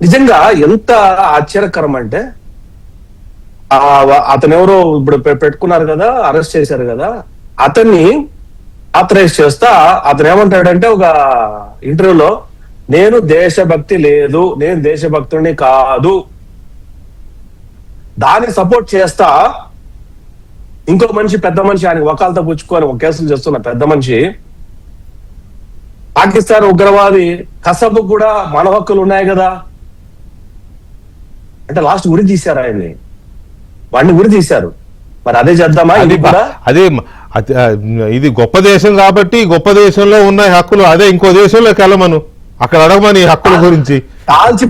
నిజంగా ఎంత ఆశ్చర్యకరం అంటే, అతనెవరో ఇప్పుడు పెట్టుకున్నారు కదా, అరెస్ట్ చేశారు కదా, అతన్ని ఆథరైజ్ చేస్తా అతను ఏమంటాడంటే ఒక ఇంటర్వ్యూలో, నేను దేశభక్తి లేదు, నేను దేశభక్తుడిని కాదు, దాన్ని సపోర్ట్ చేస్తా ఇంకో మనిషి, పెద్ద మనిషి, ఆయన వకాలతో పుచ్చుకొని ఒక కేసులు చేస్తున్న పెద్ద మనిషి, పాకిస్తాన్ ఉగ్రవాది కసబ్ కూడా మన హక్కులు ఉన్నాయి కదా అంటే లాస్ట్ ఉరి తీశారు ఆయన్ని, వాడిని ఉరి తీశారు. మరి అదే చేద్దామా? ఇది గొప్ప దేశం కాబట్టి గొప్ప దేశంలో ఉన్న హక్కులు అదే ఇంకో దేశంలోకి వెళ్ళమను, అక్కడ అడగమని హక్కుల గురించి. కాల్చి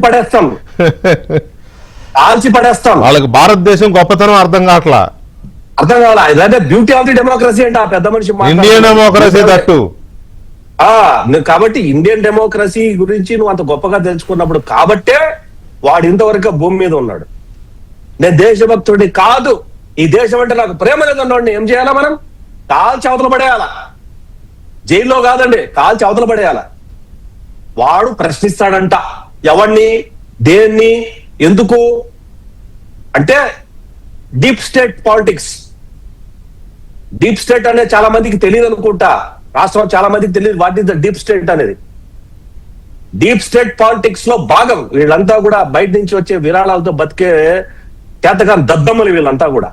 పడేస్తాం వాళ్ళకి భారతదేశం గొప్పతనం అర్థం కావట్లా. ఇదంటే బ్యూటీ ఆఫ్ ది డెమోక్రసీ అంటే ఆ పెద్ద మనిషి ఇండియన్ డెమోక్రసీ తట్టు. కాబట్టి ఇండియన్ డెమోక్రసీ గురించి నువ్వు అంత గొప్పగా తెలుసుకున్నప్పుడు కాబట్టే వాడు ఇంతవరకు భూమి మీద ఉన్నాడు. నేను దేశభక్తుడి కాదు, ఈ దేశం అంటే నాకు ప్రేమ లేదన్నవాడిని ఏం చేయాలా? మనం కాల్చి అవతల పడేయాలా, జైల్లో కాదండి, కాల్చి అవతల పడేయాలా. వాడు ప్రశ్నిస్తాడంట, ఎవరిని, దేన్ని, ఎందుకు అంటే deep state politics. Deep state అనేది చాలా మందికి తెలియదు అనుకుంటా, రాష్ట్రం చాలా మందికి తెలియదు what is the deep state అనేది. డీప్ స్టేట్ పాలిటిక్స్ లో భాగం వీళ్ళంతా కూడా, బయట నుంచి వచ్చే విరాళాలతో బతికే చేతగాని దద్దమ్మలు వీళ్ళంతా కూడా.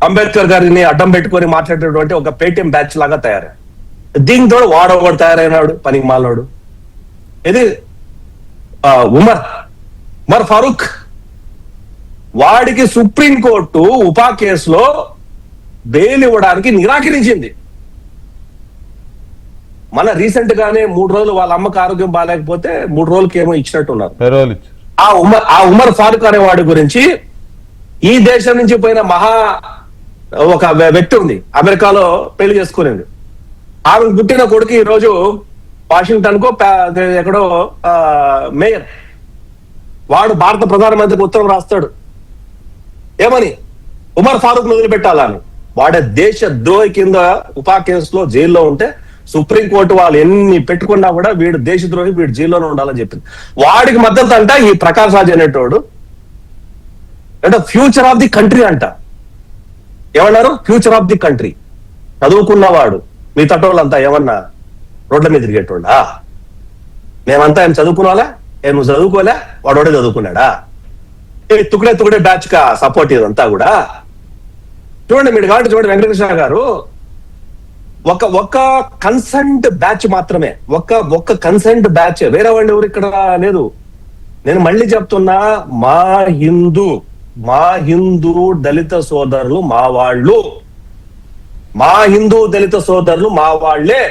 అంబేద్కర్ గారిని అడ్డం పెట్టుకొని మాట్లాడేటువంటి ఒక పేటిఎం బ్యాచ్ లాగా తయారు. దీంతో వాడొకడు తయారైనాడు పనికి మాలోడు. ఇది ఉమర్ ఫారూక్, వాడికి సుప్రీంకోర్టు ఉపా కేసులో బెయిల్ ఇవ్వడానికి నిరాకరించింది. మన రీసెంట్ గానే 3 రోజులు వాళ్ళ అమ్మకి ఆరోగ్యం బాగాలేకపోతే 3 రోజులకి ఏమో ఇచ్చినట్టున్నారు. పెరోల్ ఇచ్చారు. ఆ ఉమర్ ఫారూక్ అనే వాడి గురించి ఈ దేశం నుంచి పోయిన ఒక వ్యక్తి ఉంది, అమెరికాలో పెళ్లి చేసుకునేది. ఆమె పుట్టిన కొడుకు ఈ రోజు వాషింగ్టన్ కో ఎక్కడో మేయర్. వాడు భారత ప్రధానమంత్రికి ఉత్తరం రాస్తాడు ఏమని, ఉమర్ ఫారూక్ వదిలిపెట్టాలని. వాడే దేశ ద్రోహి కింద ఉపా కేసులో జైల్లో ఉంటే సుప్రీంకోర్టు వాళ్ళు ఎన్ని పెట్టుకున్నా కూడా వీడు దేశద్రోహి, వీడు జైల్లోనే ఉండాలని చెప్పింది. వాడికి మద్దతు అంట ఈ ప్రకాష్ రాజ్ అనేటోడు. అంటే ఫ్యూచర్ ఆఫ్ ది కంట్రీ అంట. ఏమన్నారు? Future of the country. చదువుకున్నవాడు. మీ తటోళ్ళంతా ఏమన్నా రోడ్ల మీద తిరిగేటోడా? మేమంతా ఏం చదువుకున్నాలా? నువ్వు చదువుకోలే, వాడోడే చదువుకున్నాడా? తుకుడే బ్యాచ్ కా సపోర్ట్ ఇదంతా కూడా. చూడండి మీరు కాబట్టి చూడండి వెంకటకృష్ణ గారు, ఒక కన్సెంట్ బ్యాచ్ మాత్రమే, ఒక కన్సెంట్ బ్యాచ్, వేరే వాళ్ళు ఎవరు ఇక్కడ లేదు. నేను మళ్ళీ చెప్తున్నా, మా హిందూ దళిత సోదరులు మా వాళ్ళు, మా హిందూ దళిత సోదరులు మా వాళ్లే.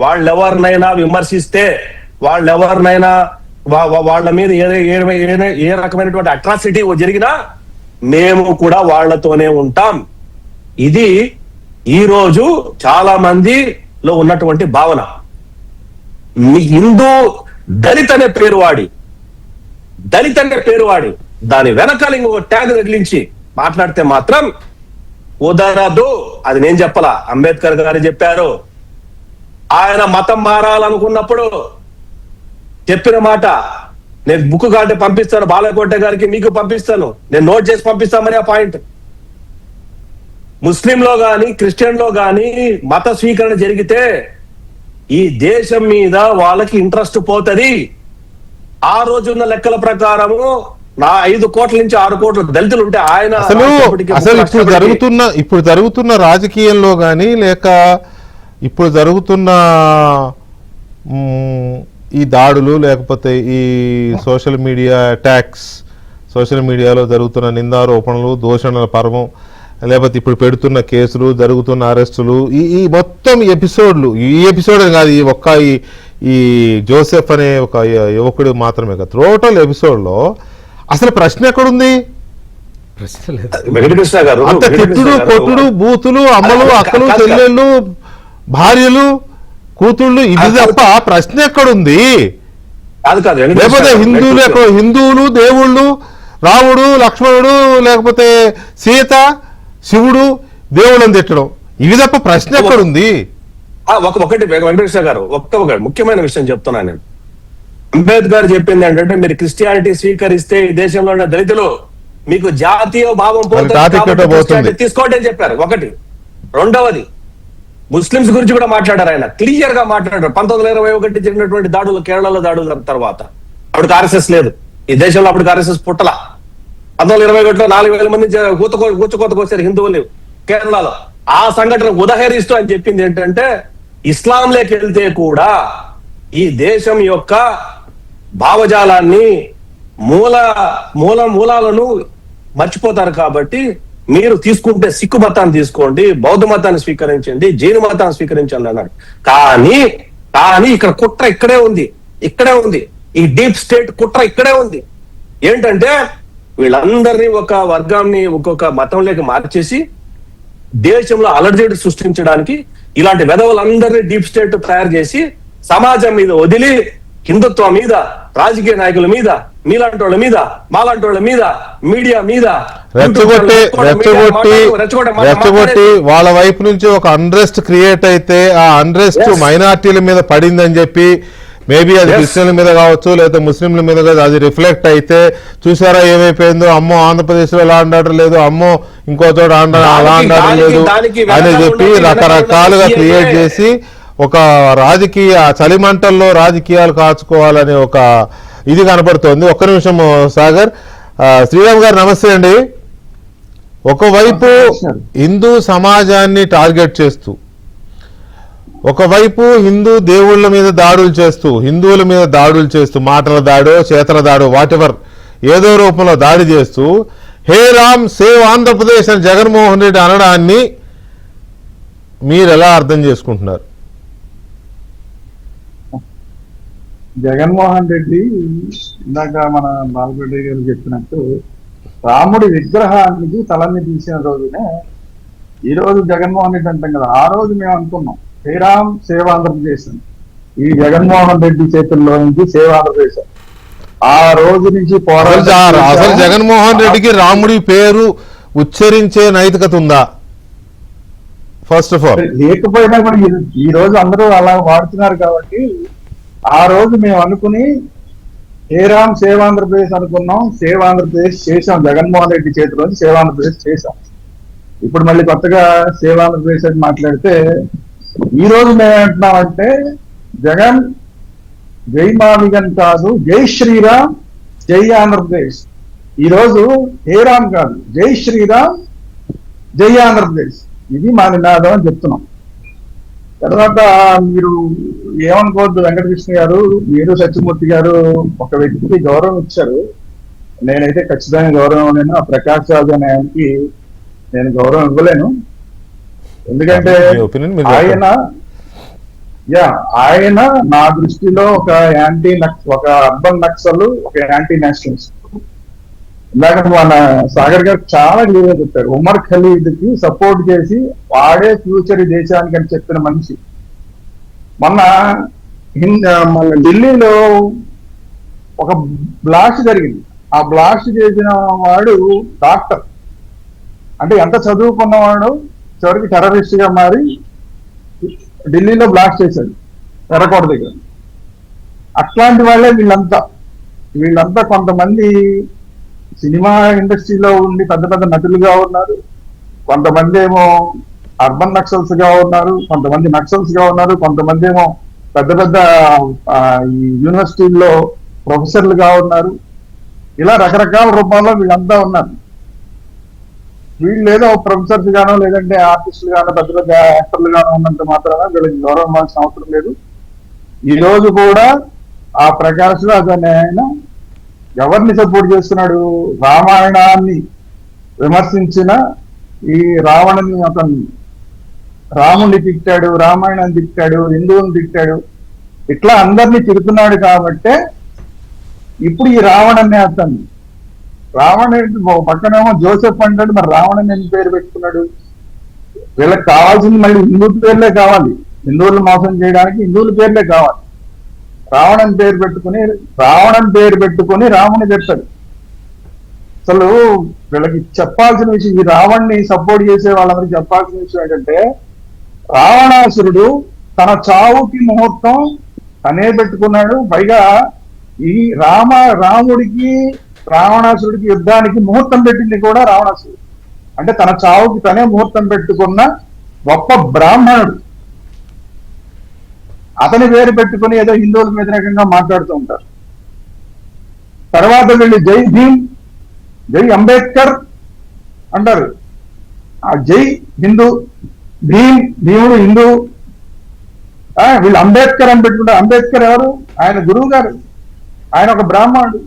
వాళ్ళెవరినైనా విమర్శిస్తే, వాళ్ళెవరినైనా వాళ్ళ మీద ఏ రకమైనటువంటి అట్రాసిటీ జరిగినా మేము కూడా వాళ్లతోనే ఉంటాం. ఇది ఈ రోజు చాలా మందిలో ఉన్నటువంటి భావన. మీ హిందూ దళిత్ అనే పేరు వాడి దాని వెనకాల ఇంకొక ట్యాగ్ తగిలించి మాట్లాడితే మాత్రం కుదరదు. అది నేను చెప్పలా, అంబేద్కర్ గారు చెప్పారు. ఆయన మతం మారాలనుకున్నప్పుడు చెప్పిన మాట, నేను బుక్ కాంటే పంపిస్తాను, బాలకోట గారికి మీకు పంపిస్తాను, నేను నోట్ చేసి పంపిస్తామని ఆ పాయింట్. ముస్లింలో గాని క్రిస్టియన్లో గాని మత స్వీకరణ జరిగితే ఈ దేశం మీద వాళ్ళకి ఇంట్రెస్ట్ పోతది. ఆ రోజున్న లెక్కల ప్రకారము 5 కోట్ల నుంచి 6 కోట్ల దళితులు ఉంటే ఆయన అసలు ఇప్పుడు జరుగుతున్న రాజకీయంలో గాని లేక ఇప్పుడు జరుగుతున్న ఈ దాడులు లేకపోతే ఈ సోషల్ మీడియా అటాక్స్, సోషల్ మీడియాలో జరుగుతున్న నిందారోపణలు, దూషణల పర్వం, లేకపోతే ఇప్పుడు పెడుతున్న కేసులు, జరుగుతున్న అరెస్టులు, ఈ మొత్తం ఎపిసోడ్లు, ఈ ఎపిసోడ్ కాదు, ఈ జోసెఫ్ అనే ఒక యువకుడు మాత్రమే కాదు, టోటల్ ఎపిసోడ్లో అసలు ప్రశ్న ఎక్కడుంది? వెంకటకృష్ణ గారు, అంత తిట్టుడు, కొట్టుడు, బూతులు, అమ్మలు, అక్కలు, చెల్లెళ్ళు, భార్యలు, కూతుళ్ళు, ఇది తప్ప ప్రశ్న ఎక్కడుంది? లేకపోతే హిందువులు దేవుళ్ళు, రాముడు, లక్ష్మణుడు, లేకపోతే సీత, శివుడు, దేవుళ్ళని తిట్టడం, ఇవి తప్ప ప్రశ్న ఎక్కడుంది? ఒకటి వెంకటకృష్ణ గారు, ఒక్క ముఖ్యమైన విషయం చెప్తున్నాను నేను. అంబేద్కర్ చెప్పింది ఏంటంటే, మీరు క్రిస్టియానిటీ స్వీకరిస్తే ఈ దేశంలో ఉన్న దళితులు మీకు జాతీయ భావం పోతుంది, తీసుకోండి అని చెప్పారు. ఒకటి. రెండవది, ముస్లింస్ గురించి కూడా మాట్లాడారు. ఆయన క్లియర్ గా మాట్లాడారు. 1921 జరిగినటువంటి దాడులు, కేరళలో దాడుల తర్వాత అప్పటికి ఆర్ఎస్ఎస్ లేదు ఈ దేశంలో. అప్పటికి ఆర్ఎస్ఎస్ పుట్టల. 1921లో 4,000 మంది కూర్చుకోతకొచ్చారు హిందువులు కేరళలో. ఆ సంఘటన ఉదహరిస్తూ ఆయన చెప్పింది ఏంటంటే, ఇస్లాంలోకి వెళ్తే కూడా ఈ దేశం యొక్క భావజాలాన్ని, మూలాలను మర్చిపోతారు. కాబట్టి మీరు తీసుకుంటే సిక్కు మతాన్ని తీసుకోండి, బౌద్ధ మతాన్ని స్వీకరించండి, జైన మతాన్ని స్వీకరించండి అన్నాడు. కానీ ఇక్కడ కుట్ర ఇక్కడే ఉంది. ఈ డీప్ స్టేట్ కుట్ర ఇక్కడే ఉంది. ఏంటంటే వీళ్ళందరినీ ఒక వర్గాన్ని ఒక్కొక్క మతంలోకి మార్చేసి దేశంలో అలర్జీని సృష్టించడానికి ఇలాంటి వెధవలందరినీ డీప్ స్టేట్ తయారు చేసి సమాజం మీద వదిలి, హిందుత్వం మీద, రాజకీయ నాయకుల మీద, మీలాంటి వాళ్ళ మీద, మాలాంటి వాళ్ళ మీద, మీడియా మీద రెచ్చగొట్టి వాళ్ళ వైపు నుంచి ఒక అన్రెస్ట్ క్రియేట్ అయితే ఆ అన్రెస్ట్ మైనార్టీల మీద పడిందని చెప్పి, మేబీ అది క్రిస్టియన్ల మీద కావచ్చు లేదా ముస్లింల మీద కాదు, అది రిఫ్లెక్ట్ అయితే చూసారా ఏమైపోయిందో, అమ్మో ఆంధ్రప్రదేశ్ లో ఎలా ఆర్డర్ లేదు, అమ్మో ఇంకో చోట అలా ఆర్డర్ లేదు అని చెప్పి రకరకాలుగా క్రియేట్ చేసి ఒక రాజకీయ చలిమంటల్లో రాజకీయాలు కాచుకోవాలనే ఒక ఇది కనపడుతోంది. ఒక్క నిమిషం సాగర్. శ్రీరామ్ గారు నమస్తే అండి. ఒకవైపు హిందూ సమాజాన్ని టార్గెట్ చేస్తూ ఒకవైపు హిందూ దేవుళ్ళ మీద దాడులు చేస్తూ, హిందువుల మీద దాడులు చేస్తూ, మాటల దాడో చేతల దాడో వాటెవర్ ఏదో రూపంలో దాడి చేస్తూ హే రామ్ సేవ్ ఆంధ్రప్రదేశ్ అని జగన్మోహన్ రెడ్డి అనడాన్ని మీరు ఎలా అర్థం చేసుకుంటున్నారు? జగన్మోహన్ రెడ్డి ఇందాక మన బాలరెడ్డి గారు చెప్పినట్టు రాముడి విగ్రహానికి తలని తీసిన రోజునే ఈ రోజు జగన్మోహన్ రెడ్డి అంటాం కదా, ఆ రోజు మేము అనుకున్నాం శ్రీరామ్ సేవ ఆంధ్రప్రదేశ్ అని. ఈ జగన్మోహన్ రెడ్డి చేతుల్లో నుంచి సేవ ఆంధ్రప్రదేశ్ ఆ రోజు నుంచి అసలు జగన్మోహన్ రెడ్డికి రాముడి పేరు ఉచ్చరించే నైతికత ఉందా? ఫస్ట్ ఆఫ్ ఆల్ లేకపోయినా కూడా ఈ రోజు అందరూ అలా వాడుతున్నారు కాబట్టి ఆ రోజు మేము అనుకుని శ్రీరామ్ సేవ ఆంధ్రప్రదేశ్ అనుకున్నాం, సేవ ఆంధ్రప్రదేశ్ చేశాం. జగన్మోహన్ రెడ్డి చేతిలోంచి సేవ ఆంధ్రప్రదేశ్ చేశాం. ఇప్పుడు మళ్ళీ కొత్తగా సేవ ఆంధ్రప్రదేశ్ అని మాట్లాడితే ఈ రోజు మేమేమంటున్నామంటే జగన్ జై మావిగన్ కాదు, జై శ్రీరామ్ జై ఆంధ్రప్రదేశ్. ఈ రోజు హే రామ్ కాదు, జై శ్రీరామ్ జై ఆంధ్రప్రదేశ్. ఇది మా నినాదం అని చెప్తున్నాం. తర్వాత మీరు ఏమనుకోవద్దు వెంకటకృష్ణ గారు, మీరు సత్యమూర్తి గారు ఒక వ్యక్తికి గౌరవం ఇచ్చారు. నేనైతే ఖచ్చితంగా గౌరవం లేను. ఆ ప్రకాష్ రాజు అనే ఆయనకి నేను గౌరవం ఇవ్వలేను. ఎందుకంటే ఆయన నా దృష్టిలో ఒక ఒక అర్బన్ నక్సల్, ఒక యాంటీ నేషనలిస్ట్. ఇందాక మన సాగర్ గారు చాలా క్లియర్గా చెప్పారు. ఉమర్ ఖలీద్ కి సపోర్ట్ చేసి వాడే ఫ్యూచర్ ఈ దేశానికి అని చెప్పిన మనిషి. మన ఢిల్లీలో ఒక బ్లాస్ట్ జరిగింది. ఆ బ్లాస్ట్ చేసిన వాడు డాక్టర్. అంటే ఎంత చదువుకున్నవాడు చివరికి టెర్రరిస్ట్ గా మారి ఢిల్లీలో బ్లాస్ట్ చేశాడు ఎర్రకోట దగ్గర. అట్లాంటి వాళ్ళే వీళ్ళంతా కొంతమంది సినిమా ఇండస్ట్రీలో ఉండి పెద్ద పెద్ద నటులుగా ఉన్నారు, కొంతమంది ఏమో అర్బన్ నక్సల్స్ గా ఉన్నారు, కొంతమంది నక్సల్స్ గా ఉన్నారు, కొంతమంది ఏమో పెద్ద పెద్ద యూనివర్సిటీల్లో ప్రొఫెసర్లుగా ఉన్నారు. ఇలా రకరకాల రూపాల్లో వీళ్ళంతా ఉన్నారు. వీళ్ళు ఏదో ప్రొఫెసర్స్ గానో లేదంటే ఆర్టిస్టులు గానో పెద్ద పెద్ద యాక్టర్లు గానో ఉన్నంత మాత్రమే వీళ్ళకి గౌరవం ఇవ్వాల్సిన అవసరం లేదు. ఈ రోజు కూడా ఆ ప్రకాష్ రాజ్ అనే ఆయన ఎవరిని సపోర్ట్ చేస్తున్నాడు? రామాయణాన్ని విమర్శించిన ఈ రావణుని రాముని తిట్టాడు, రామాయణాన్ని తిట్టాడు, హిందువుని తిట్టాడు, ఇట్లా అందరినీ తిడుతున్నాడు. కాబట్టే ఇప్పుడు ఈ రావణుని అతన్ని పక్కనేమో జోసెఫ్ అంటాడు, మరి రావణుని ఎందుకు పేరు పెట్టుకున్నాడు? వీళ్ళకి కావాల్సింది మళ్ళీ హిందూ పేర్లే కావాలి. హిందువులు మోసం చేయడానికి హిందువుల పేర్లే కావాలి. రావణుని పేరు పెట్టుకుని రాముని చెప్తాడు. అసలు వీళ్ళకి చెప్పాల్సిన విషయం, ఈ రావణ్ణి సపోర్ట్ చేసే వాళ్ళందరికీ చెప్పాల్సిన విషయం ఏంటంటే, రావణాసురుడు తన చావుకి ముహూర్తం తనే పెట్టుకున్నాడు. పైగా ఈ రాముడికి రావణాసురుడికి యుద్ధానికి ముహూర్తం పెట్టింది కూడా రావణాసురుడు. అంటే తన చావుకి తనే ముహూర్తం పెట్టుకున్న గొప్ప బ్రాహ్మణుడు. అతని పేరు పెట్టుకుని ఏదో హిందువులకు వ్యతిరేకంగా మాట్లాడుతూ ఉంటారు. తర్వాత వీళ్ళు జై భీమ్, జై అంబేద్కర్ అంటారు. ఆ జై హిందూ, భీముడు హిందూ, వీళ్ళు అంబేద్కర్ అని పెట్టుకుంటారు. అంబేద్కర్ ఎవరు? ఆయన గురువు గారు, ఆయన ఒక బ్రాహ్మణుడు.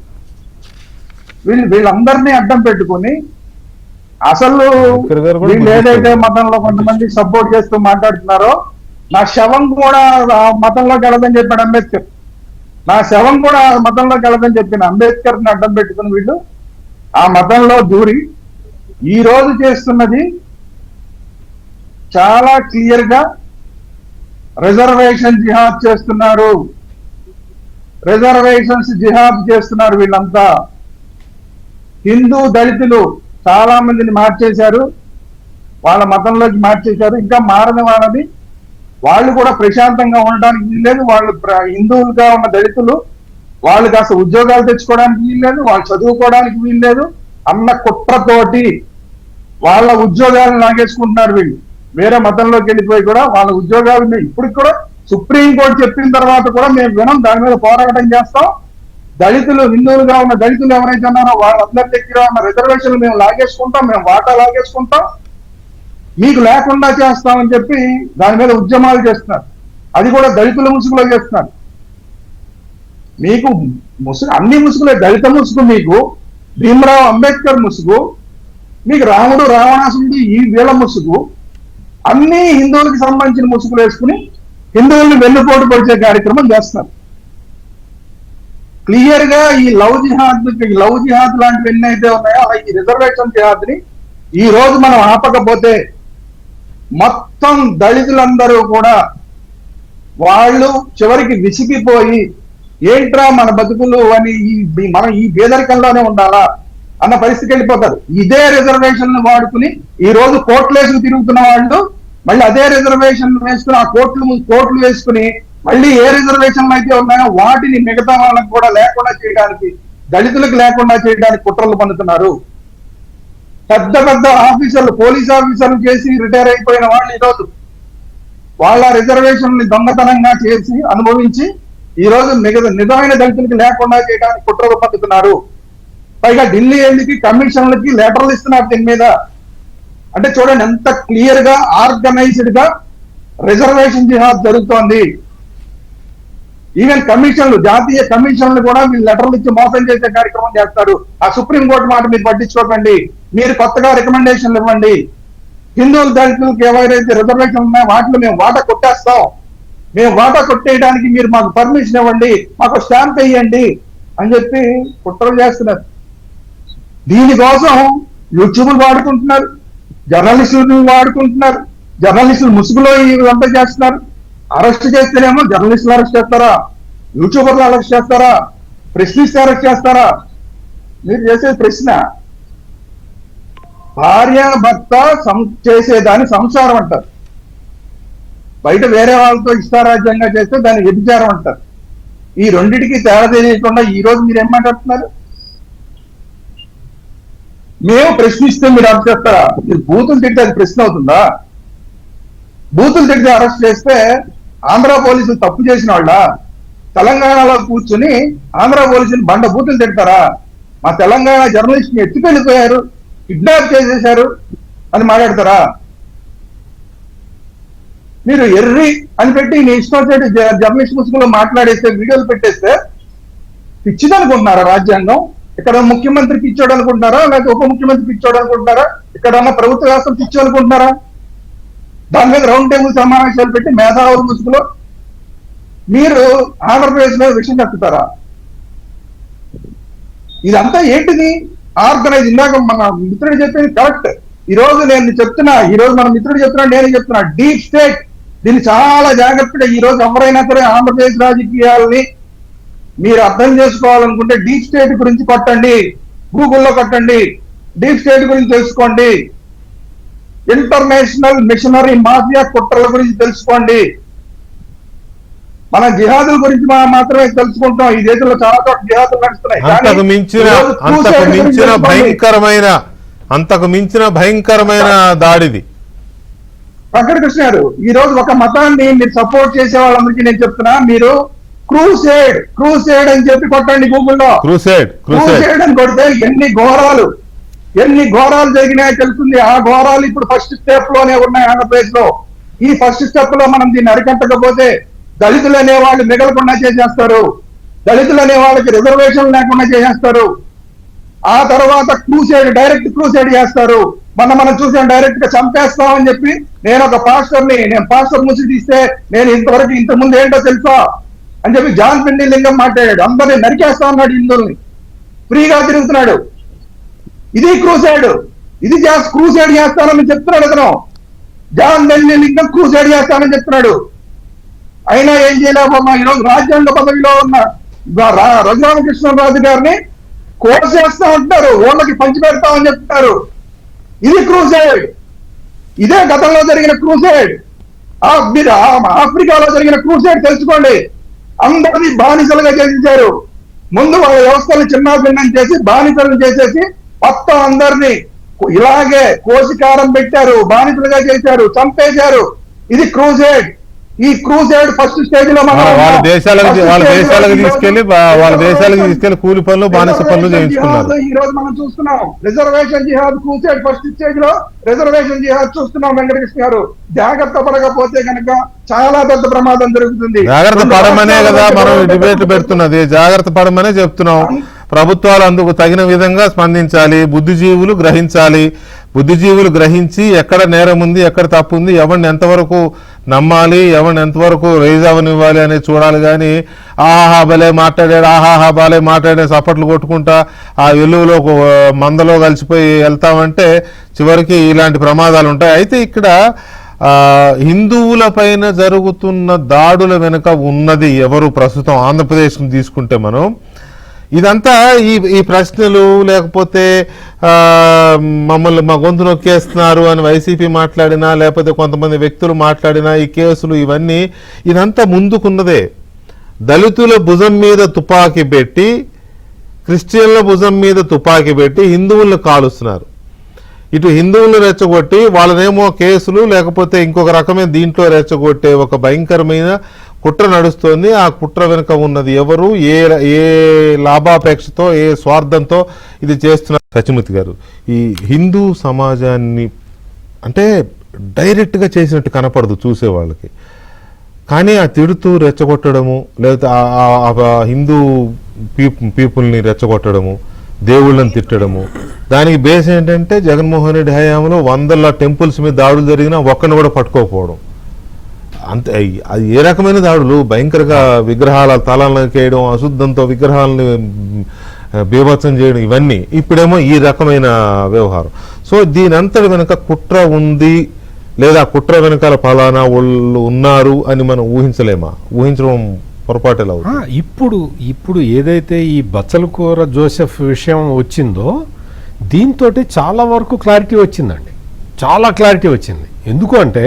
వీళ్ళందరినీ అడ్డం పెట్టుకుని అసలు వీళ్ళు ఏదైతే మతంలో కొంతమంది సపోర్ట్ చేస్తూ మాట్లాడుతున్నారో, నా శవం కూడా మతంలోకి వెళ్ళదని చెప్పాడు అంబేద్కర్. నా శవం కూడా మతంలోకి వెళ్ళదని చెప్పిన అంబేద్కర్ ని అడ్డం పెట్టుకుని వీళ్ళు ఆ మతంలో దూరి ఈ రోజు చేస్తున్నది చాలా క్లియర్ గా రిజర్వేషన్ జిహాద్ చేస్తున్నారు. రిజర్వేషన్స్ జిహాద్ చేస్తున్నారు వీళ్ళంతా. హిందూ దళితులు చాలా మందిని మార్చేశారు, వాళ్ళ మతంలోకి మార్చేశారు. ఇంకా మారని వాళ్ళని వాళ్ళు కూడా ప్రశాంతంగా ఉండడానికి వీల్లేదు. వాళ్ళు హిందువులుగా ఉన్న దళితులు వాళ్ళు కాస్త ఉద్యోగాలు తెచ్చుకోవడానికి వీల్లేదు, వాళ్ళు చదువుకోవడానికి వీల్లేదు అన్న కుట్రతోటి వాళ్ళ ఉద్యోగాలను లాగేసుకుంటున్నారు. వీళ్ళు వేరే మతంలోకి వెళ్ళిపోయి కూడా వాళ్ళ ఉద్యోగాలు ఇప్పుడు కూడా సుప్రీంకోర్టు చెప్పిన తర్వాత కూడా మేము వినం, దాని మీద పోరాటం చేస్తాం. దళితులు, హిందువులుగా ఉన్న దళితులు ఎవరైతే ఉన్నారో వాళ్ళందరి దగ్గర ఉన్న రిజర్వేషన్లు మేము లాగేసుకుంటాం, మేము వాటా లాగేసుకుంటాం, మీకు లేకుండా చేస్తామని చెప్పి దాని మీద ఉద్యమాలు చేస్తున్నారు. అది కూడా దళితుల ముసుగులో చేస్తున్నారు. మీకు అన్ని ముసుగులే, దళిత ముసుగు మీకు, భీమరావు అంబేద్కర్ ముసుగు మీకు, రాముడు రావణాసురుడు ఈ వీళ్ళ ముసుగు, అన్ని హిందువులకు సంబంధించిన ముసుగులు వేసుకుని హిందువుల్ని వెన్నుపోటు పొడిచే కార్యక్రమం చేస్తున్నారు. క్లియర్ గా ఈ లవ్ జిహాద్ లాంటివి ఎన్నైతే ఉన్నాయో ఈ రిజర్వేషన్ జిహాద్ ని ఈ రోజు మనం ఆపకపోతే మొత్తం దళితులందరూ కూడా వాళ్ళు చివరికి విసిగిపోయి ఏంట్రా మన బతుకులు అని మనం ఈ పేదరికంలోనే ఉండాలా అన్న పరిస్థితికి వెళ్ళిపోతారు. ఇదే రిజర్వేషన్ వాడుకుని ఈ రోజు కోట్లేసుకు తిరుగుతున్న వాళ్ళు మళ్ళీ అదే రిజర్వేషన్ వేసుకుని ఆ కోట్లు వేసుకుని మళ్ళీ ఏ రిజర్వేషన్లు అయితే ఉన్నాయో వాటిని మిగతా వాళ్ళకు కూడా లేకుండా చేయడానికి, దళితులకు లేకుండా చేయడానికి కుట్రలు పన్నుతున్నారు. పెద్ద పెద్ద ఆఫీసర్లు, పోలీస్ ఆఫీసర్లు చేసి రిటైర్ అయిపోయిన వాళ్ళు ఈరోజు వాళ్ళ రిజర్వేషన్ ని దొంగతనంగా చేసి అనుభవించి ఈ రోజు నిజమైన దళితులకి లేకుండా చేయడానికి కుట్రలు పన్నుతున్నారు. పైగా ఢిల్లీ వెళ్ళి కమిషన్లకి లెటర్లు ఇస్తున్నారు దీని మీద. అంటే చూడండి ఎంత క్లియర్ గా ఆర్గనైజ్డ్ గా రిజర్వేషన్ జిహాద్ జరుగుతోంది. ఈవెన్ కమిషన్లు, జాతీయ కమిషన్లు కూడా వీళ్ళు లెటర్లు ఇచ్చి మోసం చేసే కార్యక్రమం చేస్తారు. ఆ సుప్రీంకోర్టు మాట మీరు పట్టించుకోకండి, మీరు కొత్తగా రికమెండేషన్లు ఇవ్వండి. హిందువులు దళితులకు ఎవరైతే రిజర్వేషన్ ఉన్నాయో వాటిలో మేము వాటా కొట్టేస్తాం, మేము వాటా కొట్టేయడానికి మీరు మాకు పర్మిషన్ ఇవ్వండి, మాకు స్టాంప్ వేయండి అని చెప్పి కుట్రలు చేస్తున్నారు. దీనికోసం యూట్యూబ్లు వాడుకుంటున్నారు, జర్నలిస్టులు వాడుకుంటున్నారు, జర్నలిస్టులు ముసుగులో ఇవంతా చేస్తున్నారు. అరెస్ట్ చేస్తేనేమో జర్నలిస్టులు అరెస్ట్ చేస్తారా, యూట్యూబర్లు అరెస్ట్ చేస్తారా, ప్రశ్నిస్తే అరెస్ట్ చేస్తారా? మీరు చేసేది ప్రశ్న. భార్య భర్త చేసేదాన్ని సంసారం అంటారు, బయట వేరే వాళ్ళతో ఇష్టారాజ్యంగా చేస్తే దాన్ని వ్యభిచారం అంటారు. ఈ రెండింటికి తేడా తెలియకుండా ఈ రోజు మీరు ఏం మాట్లాడుతున్నారు? మేము ప్రశ్నిస్తే మీరు అరెస్ట్ చేస్తారా? మీరు బూతులు తిడితే అది ప్రశ్న అవుతుందా? బూతులు తిడితే అరెస్ట్ చేస్తే ఆంధ్ర పోలీసులు తప్పు చేసిన వాళ్ళ తెలంగాణలో కూర్చుని ఆంధ్ర పోలీసులు బండ బూతులు తిడతారా? మా తెలంగాణ జర్నలిస్ట్ ని ఎత్తుకెళ్ళిపోయారు, కిడ్నాప్ చేసేశారు అని మాట్లాడతారా? మీరు ఎర్రి అని పెట్టి నీ ఇష్టం వచ్చేటి జర్నలిస్ట్ ముసుగులో మాట్లాడేస్తే, వీడియోలు పెట్టేస్తే పిచ్చిదనుకుంటున్నారా రాజ్యాంగం? ఇక్కడ ముఖ్యమంత్రి పిచ్చోడు అనుకుంటున్నారా, లేకపోతే ఉప ముఖ్యమంత్రి పిచ్చోడు అనుకుంటున్నారా, ఇక్కడ ఉన్న ప్రభుత్వ వ్యవస్థలు పిచ్చో అనుకుంటున్నారా? దాని మీద రౌండ్ టేబుల్ సమావేశాలు పెట్టి మేధావుల ముసుగులో మీరు ఆంధ్రప్రదేశ్ మీద విషయం చెప్తారా? ఇదంతా ఏంటిది? ఆర్గనైజ్. ఇందాక మన మిత్రుడు చెప్పేది కరెక్ట్. ఈ రోజు నేను చెప్తున్నా, ఈ రోజు మన మిత్రుడు చెప్తున్నా, నేను చెప్తున్నా, డీప్ స్టేట్ దీన్ని చాలా జాగ్రత్తగా ఈ రోజు ఎవరైనా సరే ఆంధ్రప్రదేశ్ రాజకీయాలని మీరు అర్థం చేసుకోవాలనుకుంటే డీప్ స్టేట్ గురించి కొట్టండి, గూగుల్లో కొట్టండి, డీప్ స్టేట్ గురించి తెలుసుకోండి, ఇంటర్నేషనల్ మిషనరీ మాఫియా కుట్రల గురించి తెలుసుకోండి. మన జిహాదుల గురించి మాత్రమే తెలుసుకుంటాం. ఈ దేశంలో చాలా చోట్ల జిహాదులు నడుస్తున్నాయి. అంతకు మించిన భయంకరమైన దాడిది. వెంకట కృష్ణ గారు, ఈ రోజు ఒక మతాన్ని మీరు సపోర్ట్ చేసే వాళ్ళందరికీ నేను చెప్తున్నా, మీరు క్రూసేడ్ అని చెప్పి కొట్టండి గూగుల్లో. క్రూసేడ్ అని కొడితే ఎన్ని ఘోరాలు జరిగినాయో తెలుస్తుంది. ఆ ఘోరాలు ఇప్పుడు ఫస్ట్ స్టెప్ లోనే ఉన్నాయి ఆంధ్రప్రదేశ్ లో. ఈ ఫస్ట్ స్టెప్ లో మనం దీన్ని అరికట్టకపోతే దళితులు అనే వాళ్ళు మిగలకుండా చేసేస్తారు, దళితులు అనే వాళ్ళకి రిజర్వేషన్ లేకుండా చేసేస్తారు. ఆ తర్వాత డైరెక్ట్ క్రూసేడ్ చేస్తారు. మనం చూసాం, డైరెక్ట్ గా చంపేస్తామని చెప్పి నేను ఒక నేను పాస్టర్ ముసి తీస్తే నేను ఇంతకుముందు ఏంటో తెలుసా అని చెప్పి జాన్ పిండి లింగం మాట్లాడాడు. అందరినీ నరికేస్తా ఉన్నాడు, హిందువుల్ని ఫ్రీగా తిరుగుతున్నాడు. ఇది క్రూసైడ్, ఇది క్రూసైడ్ చేస్తానని చెప్తున్నాడు అతను. జాన్ పిండి లింగం క్రూసైడ్ చేస్తానని చెప్తున్నాడు. అయినా ఏం చేయలేకపోతున్నా. ఈరోజు రాజ్యాంగ పదవిలో ఉన్న రఘురామకృష్ణరాజు గారిని కోర్టు చేస్తా ఉంటారు, ఓళ్ళకి పంచి పెడతామని చెప్తారు. ఇది క్రూసైడ్. ఇదే గతంలో జరిగిన క్రూసైడ్. ఆఫ్రికాలో జరిగిన క్రూసైడ్ తెలుసుకోండి. అందరినీ బానిసలుగా చేసేసారు. ముందు వాళ్ళ వ్యవస్థలు చిన్నాభిన్నం చేసి బానిసలను చేసేసి మొత్తం అందరినీ ఇలాగే కోసికారం పెట్టారు, బానిసలుగా చేశారు, చంపేశారు. ఇది క్రూసైడ్. ఈ క్రూసేడ్ ఫస్ట్ స్టేజ్ లో మనం వాళ్ళ ఉన్నాం. దేశాలకు First వాళ్ళ stage లో దేశాలకు ఈ రోజు తీసుకెళ్లి వాళ్ళ దేశాలకు తీసుకెళ్లి కూలి పనులు బానిస పనులు చేయించుకున్నారు. ఈ రోజు మనం చూస్తున్నాం రిజర్వేషన్ జిహాద్ క్రూసేడ్ ఫస్ట్ స్టేజ్ లో రిజర్వేషన్ జిహాద్ చూస్తున్నాం. వెంకటకృష్ణ గారు జాగ్రత్త పడకపోతే కనుక చాలా పెద్ద ప్రమాదం జరుగుతుంది. జాగ్రత్త పడమనే కదా మనం డిబేట్లు పెడుతున్నది, జాగ్రత్త పడమనే చెప్తున్నాం. ప్రభుత్వాలు అందుకు తగిన విధంగా స్పందించాలి, బుద్ధిజీవులు గ్రహించాలి. బుద్ధిజీవులు గ్రహించి ఎక్కడ నేరం ఉంది, ఎక్కడ తప్పు ఉంది, ఎవరిని ఎంతవరకు నమ్మాలి, ఎవరిని ఎంతవరకు రైజ్ అవనివ్వాలి అనేది చూడాలి. కానీ ఆహాహా భలే మాట్లాడాడు, ఆహాహా భలే మాట్లాడే సపట్లు కొట్టుకుంటా ఆ వెలుగులో మందలో కలిసిపోయి వెళ్తామంటే చివరికి ఇలాంటి ప్రమాదాలు ఉంటాయి. అయితే ఇక్కడ హిందువుల పైన జరుగుతున్న దాడుల వెనుక ఉన్నది ఎవరు? ప్రస్తుతం ఆంధ్రప్రదేశ్ని తీసుకుంటే మనం ఇదంతా ఈ ప్రశ్నలు లేకపోతే మమ్మల్ని మా గొంతు నొక్కేస్తున్నారు అని వైసీపీ మాట్లాడినా, లేకపోతే కొంతమంది వ్యక్తులు మాట్లాడినా, ఈ కేసులు ఇవన్నీ ఇదంతా ముందుకున్నదే. దళితుల భుజం మీద తుపాకీ పెట్టి, క్రిస్టియన్ల భుజం మీద తుపాకీ పెట్టి హిందువులను కాలుస్తున్నారు. ఇటు హిందువులను రెచ్చగొట్టి వాళ్ళనేమో కేసులు లేకపోతే ఇంకొక రకమైన దీంట్లో రెచ్చగొట్టే ఒక భయంకరమైన కుట్ర నడుస్తోంది. ఆ కుట్ర వెనుక ఉన్నది ఎవరు, ఏ లాభాపేక్షతో, ఏ స్వార్థంతో ఇది చేస్తున్నారు? సత్యమూర్తి గారు, ఈ హిందూ సమాజాన్ని అంటే డైరెక్ట్గా చేసినట్టు కనపడదు చూసే వాళ్ళకి, కానీ ఆ తిడుతూ రెచ్చగొట్టడము, లేకపోతే హిందూ పీపుల్ని రెచ్చగొట్టడము, దేవుళ్ళని తిట్టడము, దానికి బేస్ ఏంటంటే జగన్మోహన్ రెడ్డి హయాంలో 100 టెంపుల్స్ మీద దాడులు జరిగినా ఒక్కడిని కూడా పట్టుకోకపోవడం. అంతే. అది ఏ రకమైన దాడులు? భయంకరంగా విగ్రహాల తలాలను వేయడం, అశుద్ధంతో విగ్రహాలని బీభత్సం చేయడం, ఇవన్నీ ఇప్పుడేమో ఈ రకమైన వ్యవహారం. సో దీనంతటి వెనుక కుట్ర ఉంది, లేదా కుట్ర వెనకాల ఫలానా వాళ్ళు ఉన్నారు అని మనం ఊహించలేమా? ఊహించడం పొరపాటేలా అవుతుంది. ఇప్పుడు ఏదైతే ఈ బచ్చలకూర జోసెఫ్ విషయం వచ్చిందో దీంతో చాలా వరకు క్లారిటీ వచ్చిందండి, చాలా క్లారిటీ వచ్చింది. ఎందుకు అంటే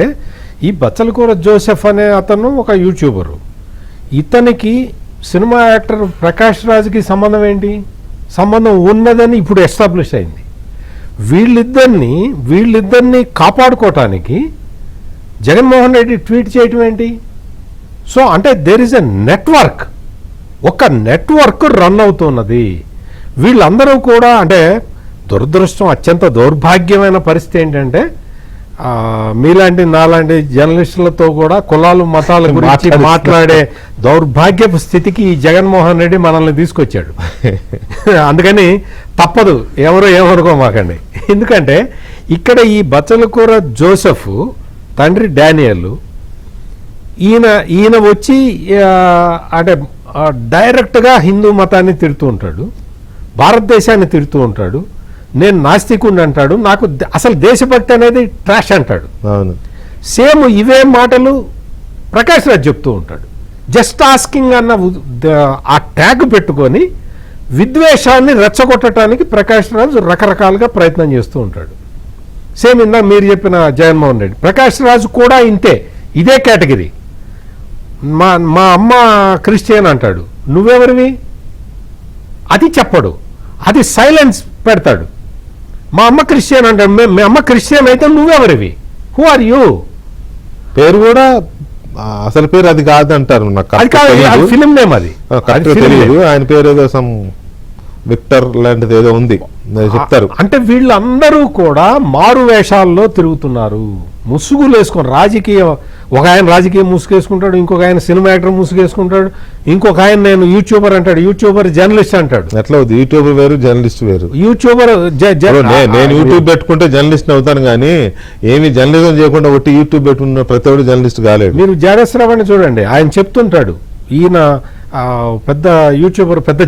ఈ బచ్చలకూర జోసెఫ్ అనే అతను ఒక యూట్యూబరు, ఇతనికి సినిమా యాక్టర్ ప్రకాష్ రాజ్కి సంబంధం ఏంటి? సంబంధం ఉన్నదని ఇప్పుడు ఎస్టాబ్లిష్ అయింది. వీళ్ళిద్దరిని కాపాడుకోవటానికి జగన్మోహన్ రెడ్డి ట్వీట్ చేయటం ఏంటి? సో అంటే దేర్ ఇస్ ఎ నెట్వర్క్, ఒక నెట్వర్క్ రన్ అవుతున్నది. వీళ్ళందరూ కూడా అంటే దురదృష్టం, అత్యంత దౌర్భాగ్యమైన పరిస్థితి ఏంటంటే మీలాంటి నాలాంటి జర్నలిస్టులతో కూడా కులాలు మతాల గురించి మాట్లాడే దౌర్భాగ్యపు స్థితికి ఈ జగన్మోహన్ రెడ్డి మనల్ని తీసుకొచ్చాడు. అందుకని తప్పదు, ఎవరు ఏమనుకోమాకండి. ఎందుకంటే ఇక్కడ ఈ బచ్చలకూర జోసెఫ్ తండ్రి డానియల్, ఈయన వచ్చి అంటే డైరెక్ట్గా హిందూ మతాన్ని తిడుతూ ఉంటాడు, భారతదేశాన్ని తిడుతూ ఉంటాడు, నేను నాస్తికుడిని అంటాడు, నాకు అసలు దేశభక్తి అనేది ట్రాష్ అంటాడు. సేమ్ ఇవే మాటలు ప్రకాష్ రాజ్ చెప్తూ ఉంటాడు. జస్ట్ ఆస్కింగ్ అన్న ఆ ట్యాగ్ పెట్టుకొని విద్వేషాన్ని రెచ్చగొట్టడానికి ప్రకాష్ రాజ్ రకరకాలుగా ప్రయత్నం చేస్తూ ఉంటాడు. సేమ్ ఇందా మీరు చెప్పిన జగన్మోహన్ రెడ్డి, ప్రకాష్ రాజ్ కూడా ఇంతే, ఇదే కేటగిరీ. మా అమ్మ క్రిస్టియన్ అంటాడు, నువ్వెవరివి? అది చెప్పడు, అది సైలెన్స్ పెడతాడు. మా అమ్మ క్రిస్టియన్ అంటాడు, మీ అమ్మ క్రిస్టియన్ అయితే నువ్వెవరివి? Who are you? పేరు కూడా అసలు పేరు అది కాదంటారు, ఫిలిం నేమ్, అది తెలియదు. ఆయన పేరు ఏదో సమ్ విక్టర్ లాంటిది ఏదో ఉంది చెప్తారు. అంటే వీళ్ళందరూ కూడా మారు వేషాల్లో తిరుగుతున్నారు, ముసుగులు వేసుకొని. ఒక ఆయన రాజకీయ ముసుగేసుకుంటాడు, ఇంకొక ఆయన సినిమా యాక్టర్ ముసుగేసుకుంటాడు, ఇంకొక ఆయన నేను యూట్యూబర్ అంటాడు, యూట్యూబర్ జర్నలిస్ట్ అంటాడు. ఎట్లా అవుతుంది? యూట్యూబర్ వేరు, జర్నలిస్ట్ వేరు. యూట్యూబర్ నేను యూట్యూబ్ పెట్టుకుంటే జర్నలిస్ట్ అవుతాను, కానీ ఏమి జర్నలిజం చేయకుండా ఒట్టి యూట్యూబ్ పెట్టుకున్న ప్రతి ఒక్కరు జర్నలిస్ట్ కాలేడు. మీరు జగస్రావాన్ని చూడండి, ఆయన చెప్తుంటాడు, ఈయన పెద్ద యూట్యూబర్, పెద్ద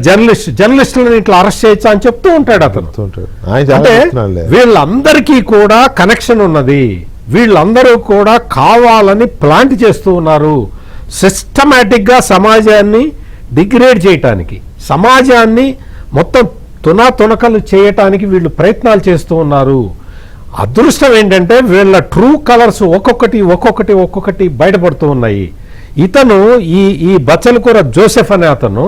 జర్నలిస్టులను ఇట్లా అరెస్ట్ చేయొచ్చా అని చెప్తూ ఉంటాడు అతను. అంటే వీళ్ళందరికీ కూడా కనెక్షన్ ఉన్నది, వీళ్ళందరూ కూడా కావాలని ప్లాంట్ చేస్తూ ఉన్నారు. సిస్టమేటిక్గా సమాజాన్ని డిగ్రేడ్ చేయటానికి, సమాజాన్ని మొత్తం తునకలు చేయటానికి వీళ్ళు ప్రయత్నాలు చేస్తూ ఉన్నారు. అదృష్టం ఏంటంటే వీళ్ళ ట్రూ కలర్స్ ఒక్కొక్కటి బయటపడుతూ ఉన్నాయి. ఇతను ఈ బచ్చలకూర జోసెఫ్ అనే అతను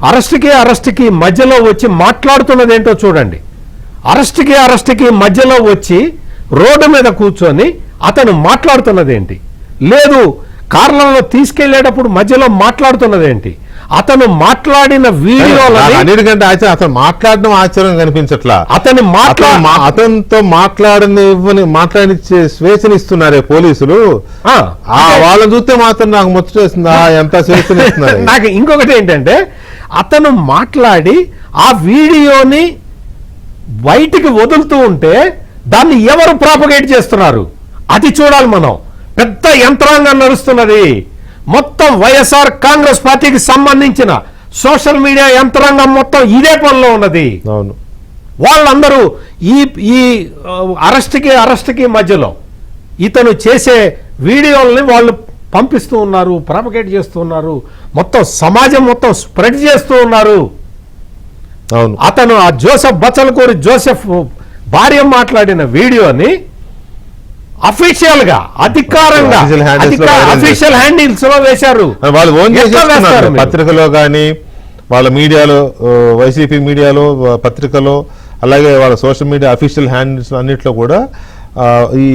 అరెస్ట్కి మధ్యలో వచ్చి మాట్లాడుతున్నది ఏంటో చూడండి. అరెస్ట్కి మధ్యలో వచ్చి రోడ్డు మీద కూర్చొని అతను మాట్లాడుతున్నది ఏంటి? లేదు కార్లలో తీసుకెళ్లేటప్పుడు మధ్యలో మాట్లాడుతున్నది ఏంటి? అతను మాట్లాడిన వీడియోలని అన్నిటికంటే ఆశ్చర్యం, అతను మాట్లాడడం ఆశ్చర్యం కనిపించట్లా. అతనితో మాట్లాడించే స్వేచ్ఛనిస్తున్నారే పోలీసులు, వాళ్ళని చూస్తే మాత్రం నాకు ముచ్చటేస్తుందా ఎంత స్వేచ్ఛనిస్తున్నారు. నాకు ఇంకొకటి ఏంటంటే, అతను మాట్లాడి ఆ వీడియోని బయటికి వదులుతూ ఉంటే దాన్ని ఎవరు ప్రాపగేట్ చేస్తున్నారు అది చూడాలి మనం. పెద్ద యంత్రాంగం నడుస్తున్నది. మొత్తం వైఎస్ఆర్ కాంగ్రెస్ పార్టీకి సంబంధించిన సోషల్ మీడియా యంత్రాంగం మొత్తం ఇదే పనిలో ఉన్నది. అవును, వాళ్ళందరూ ఈ అరెస్ట్కి మధ్యలో ఇతను చేసే వీడియోల్ని వాళ్ళు పంపిస్తూ ఉన్నారు, ప్రాపగేట్ చేస్తూ ఉన్నారు, మొత్తం సమాజం మొత్తం స్ప్రెడ్ చేస్తూ ఉన్నారు. అవును, అతను ఆ బచ్చలకూరి జోసెఫ్ భార్య మాట్లాడిన వీడియోని అఫీషియల్ గా అధికారంగా అఫీషియల్ హ్యాండిల్స్ లో వేశారు. వాళ్ళు ఓన్ చేసేస్తున్నారు పత్రికలో కానీ, వాళ్ళ మీడియాలో, వైసీపీ మీడియాలో, పత్రికలో, అలాగే వాళ్ళ సోషల్ మీడియా అఫీషియల్ హ్యాండిల్స్ అన్నిట్లో కూడా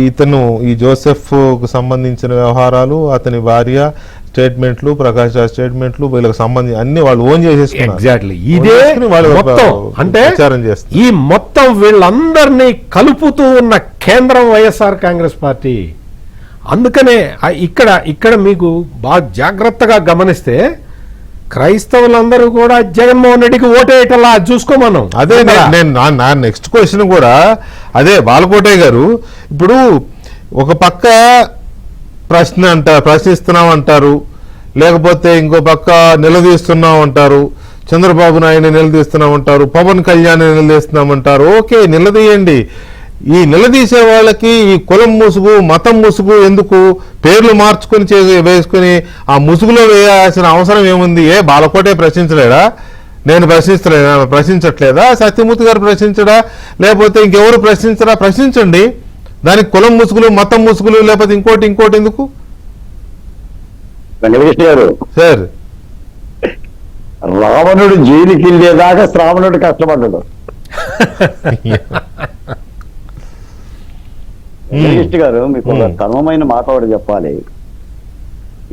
ఇతను ఈ జోసెఫ్ కు సంబంధించిన వ్యవహారాలు, అతని భార్య స్టేట్మెంట్లు, ప్రకాష్ రాజ్ స్టేట్మెంట్లు, వీళ్ళకి సంబంధించి అన్ని వాళ్ళు ఓన్ చేసేసుకున్నారు. ఎగ్జాక్ట్లీ ఇదే మొత్తం. అంటే ఈ మొత్తం వీళ్ళందరినీ కలుపుతూ ఉన్న కేంద్రం వైఎస్ఆర్ కాంగ్రెస్ పార్టీ. అందుకనే ఇక్కడ మీకు బాగా జాగ్రత్తగా గమనిస్తే క్రైస్తవులందరూ కూడా జగన్మోహన్ రెడ్డికి ఓటేయటలా చూసుకోమన్నాం. అదే నా నెక్స్ట్ క్వశ్చన్ కూడా అదే. బాలకోటయ్య గారు ఇప్పుడు ఒక పక్క ప్రశ్నిస్తున్నాం అంటారు, లేకపోతే ఇంకో పక్క నిలదీస్తున్నాం అంటారు, చంద్రబాబు నాయుడిని నిలదీస్తున్నాం అంటారు, పవన్ కళ్యాణ్ నిలదీస్తున్నామంటారు. ఓకే, నిలదీయండి. ఈ నిలదీసే వాళ్ళకి ఈ కులం ముసుగు, మతం ముసుగు ఎందుకు? పేర్లు మార్చుకొని వేసుకుని ఆ ముసుగులో వేయాల్సిన అవసరం ఏముంది? బాలకోటే ప్రశ్నించలేడా? నేను ప్రశ్నించట్లేదా? సత్యమూర్తి గారు ప్రశ్నించడా? లేకపోతే ఇంకెవరు ప్రశ్నించరా? ప్రశ్నించండి. దానికి కులం ముసుగులు, మతం ముసుగులు, లేకపోతే ఇంకోటి ఎందుకు? వెంకటకృష్ణ గారు, సార్, రావణుడు జైలుకి వెళ్ళేదాకా శ్రావణుడు కష్టపడ్డాడు. వెంకటకృష్ణ గారు, మీకు ఒక కర్మమైన మాట ఒకటి చెప్పాలి.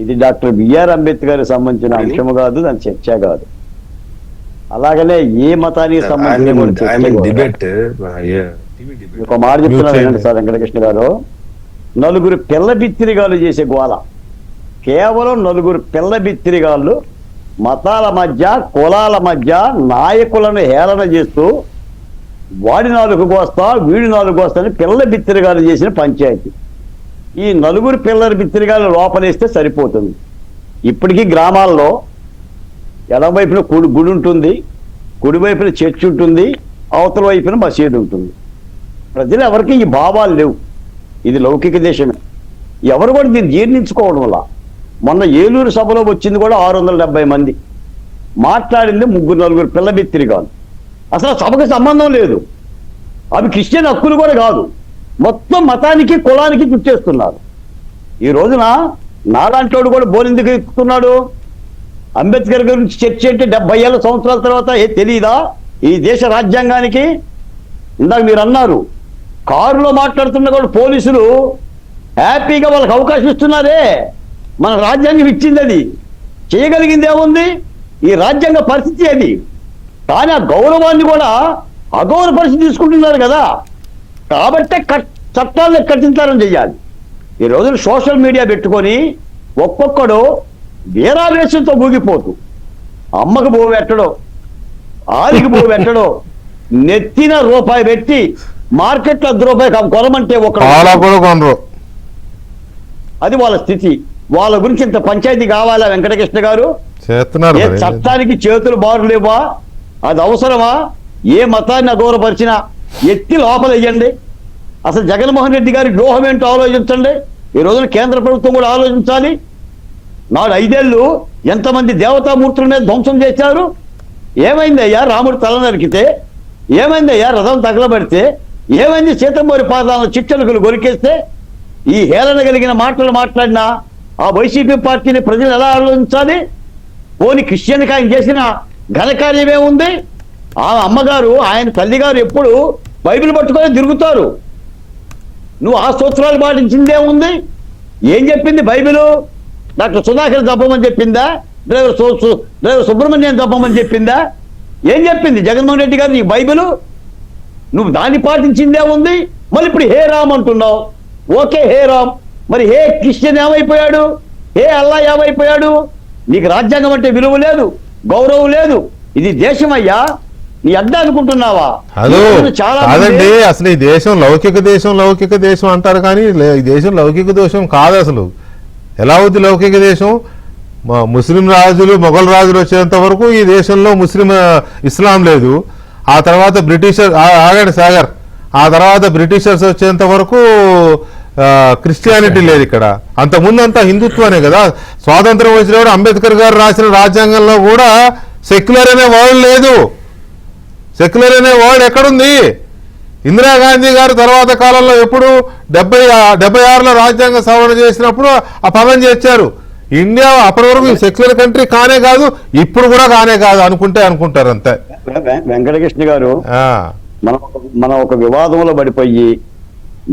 ఇది డాక్టర్ బిఆర్ అంబేద్కర్ సంబంధించిన అంశము కాదు, దాని చర్చ కాదు. అలాగనే ఏ మతానికి సంబంధించిన ఒక మాట చెప్తున్నారు సార్ వెంకటకృష్ణ గారు. నలుగురు పిల్ల బిత్తిరిగాళ్ళు చేసే గోల, కేవలం నలుగురు పిల్ల బిత్తిరిగాళ్ళు మతాల మధ్య, కులాల మధ్య నాయకులను హేళన చేస్తూ వాడి నాలుగు కోస్తా వీడి నాలుగు కోస్తా అని పిల్ల బిత్తిరిగాళ్ళు చేసిన పంచాయతీ. ఈ నలుగురు పిల్లల బిత్తిరిగాళ్ళు లోపలేస్తే సరిపోతుంది. ఇప్పటికీ గ్రామాల్లో ఎడమ వైపున గుడి ఉంటుంది, కుడి వైపున చర్చ్ ఉంటుంది, అవతల వైపున మసీదు ఉంటుంది. ప్రజలు ఎవరికి ఈ భావాలు లేవు. ఇది లౌకిక దేశమే. ఎవరు కూడా దీన్ని జీర్ణించుకోవడం వల్ల మొన్న ఏలూరు సభలో వచ్చింది కూడా 670 మంది, మాట్లాడింది 3-4 పిల్ల బిత్తిరిగాళ్ళు. అసలు సభకు సంబంధం లేదు. అవి క్రిస్టియన్ హక్కులు కూడా కాదు. మొత్తం మతానికి, కులానికి చుట్టేస్తున్నారు. ఈ రోజున నాలాంటోడు కూడా బోరెందుకు ఎక్కుతున్నాడు? అంబేద్కర్ గురించి చర్చ అంటే 70 సంవత్సరాల తర్వాత తెలీదా ఈ దేశ రాజ్యాంగానికి? ఇందాక మీరు అన్నారు, కారులో మాట్లాడుతున్న కూడా పోలీసులు హ్యాపీగా వాళ్ళకి అవకాశం ఇస్తున్నారే. మన రాజ్యాంగం ఇచ్చింది, అది చేయగలిగింది ఏముంది? ఈ రాజ్యాంగ పరిస్థితి అది. కానీ ఆ గౌరవాన్ని కూడా అగౌరవ పరిస్థితి తీసుకుంటున్నారు కదా. కాబట్టే చట్టాలను కఠినతరం చెయ్యాలి. ఈ రోజున సోషల్ మీడియా పెట్టుకొని ఒక్కొక్కడు వీరావేశంతో ఊగిపోతూ అమ్మకు బో పెట్టడో, ఆరికి బో పెట్టడో, నెత్తిన రూపాయి పెట్టి మార్కెట్లో ₹1 కొనమంటే కొనరు. అది వాళ్ళ స్థితి. వాళ్ళ గురించి ఇంత పంచాయతీ కావాలా వెంకటకృష్ణ గారు? ఏ చట్టానికి చేతులు బారులేవా? అది అవసరమా? ఏ మతాన్ని అగౌరవపరిచినా ఎత్తి లోపలెయ్యండి. అసలు జగన్మోహన్ రెడ్డి గారి ద్రోహం ఏంటో ఆలోచించండి. ఈ రోజున కేంద్ర ప్రభుత్వం కూడా ఆలోచించాలి. నాడు 5 ఏళ్ళు ఎంతమంది దేవతామూర్తుల మీద ధ్వంసం చేశారు? ఏమైందయ్యా రాముడు తల నరికితే? ఏమైందయ్యా రథం తగలబడితే? ఏమైంది సీతమ్మోరి పాదాలను చిట్టెలుకలు గొరికేస్తే? ఈ హేళన కలిగిన మాటలు మాట్లాడినా ఆ వైసీపీ పార్టీని ప్రజలు ఎలా ఆలోచించాలి? పోని క్రిస్టియన్కి ఆయన చేసిన ఘనకార్యమే ఉంది. ఆ అమ్మగారు, ఆయన తల్లిగారు ఎప్పుడు బైబిల్ పట్టుకొని తిరుగుతారు. నువ్వు ఆ స్తోత్రాలు పాటించిందే ఉంది. ఏం చెప్పింది బైబిలు? డాక్టర్ సుధాకర్ చంపమని చెప్పిందా? డ్రైవర్ సుబ్రహ్మణ్యం చంపమని చెప్పిందా? ఏం చెప్పింది జగన్మోహన్ రెడ్డి గారు? నీ బైబిల్ నువ్వు దాన్ని పాటించిందే ఉంది. మళ్ళీ ఇప్పుడు హే రామ్ అంటున్నావు. ఓకే హే రామ్, మరి హే క్రిస్టియన్ ఏమైపోయాడు? హే అల్లా ఏమైపోయాడు? నీకు రాజ్యాంగం అంటే విలువ లేదు, గౌరవం లేదు. ఇది దేశం అయ్యా, నీ అడ్డ అనుకుంటున్నావా? హలో చాలా కాదండి, అసలు ఈ దేశం లౌకిక దేశం అంటారు కానీ ఈ దేశం లౌకిక దేశం కాదు. అసలు ఎలా అవుద్ది లౌకిక దేశం? ముస్లిం రాజులు, మొఘల్ రాజులు వచ్చేంత వరకు ఈ దేశంలో ఇస్లాం లేదు. ఆ తర్వాత బ్రిటిషర్ ఆగండి సాగర్, ఆ తర్వాత బ్రిటిషర్స్ వచ్చేంత వరకు క్రిస్టియానిటీ లేదు ఇక్కడ. అంతకుముందు అంతా హిందుత్వనే కదా. స్వాతంత్రం వచ్చినప్పుడు అంబేద్కర్ గారు రాసిన రాజ్యాంగంలో కూడా సెక్యులర్ అనే వర్డ్ లేదు. సెక్యులర్ అనే వర్డ్ ఎక్కడుంది? ఇందిరాగాంధీ గారు తర్వాత కాలంలో ఎప్పుడు 76లో రాజ్యాంగ సవరణ చేసినప్పుడు ఆ పదం చేర్చారు. ఇండియా అప్పటి వరకు సెక్యులర్ కంట్రీ కానే కాదు, ఇప్పుడు కూడా కానే కాదు అనుకుంటారు అంతే. వెంకటకృష్ణ గారు, మనం ఒక వివాదంలో పడిపోయి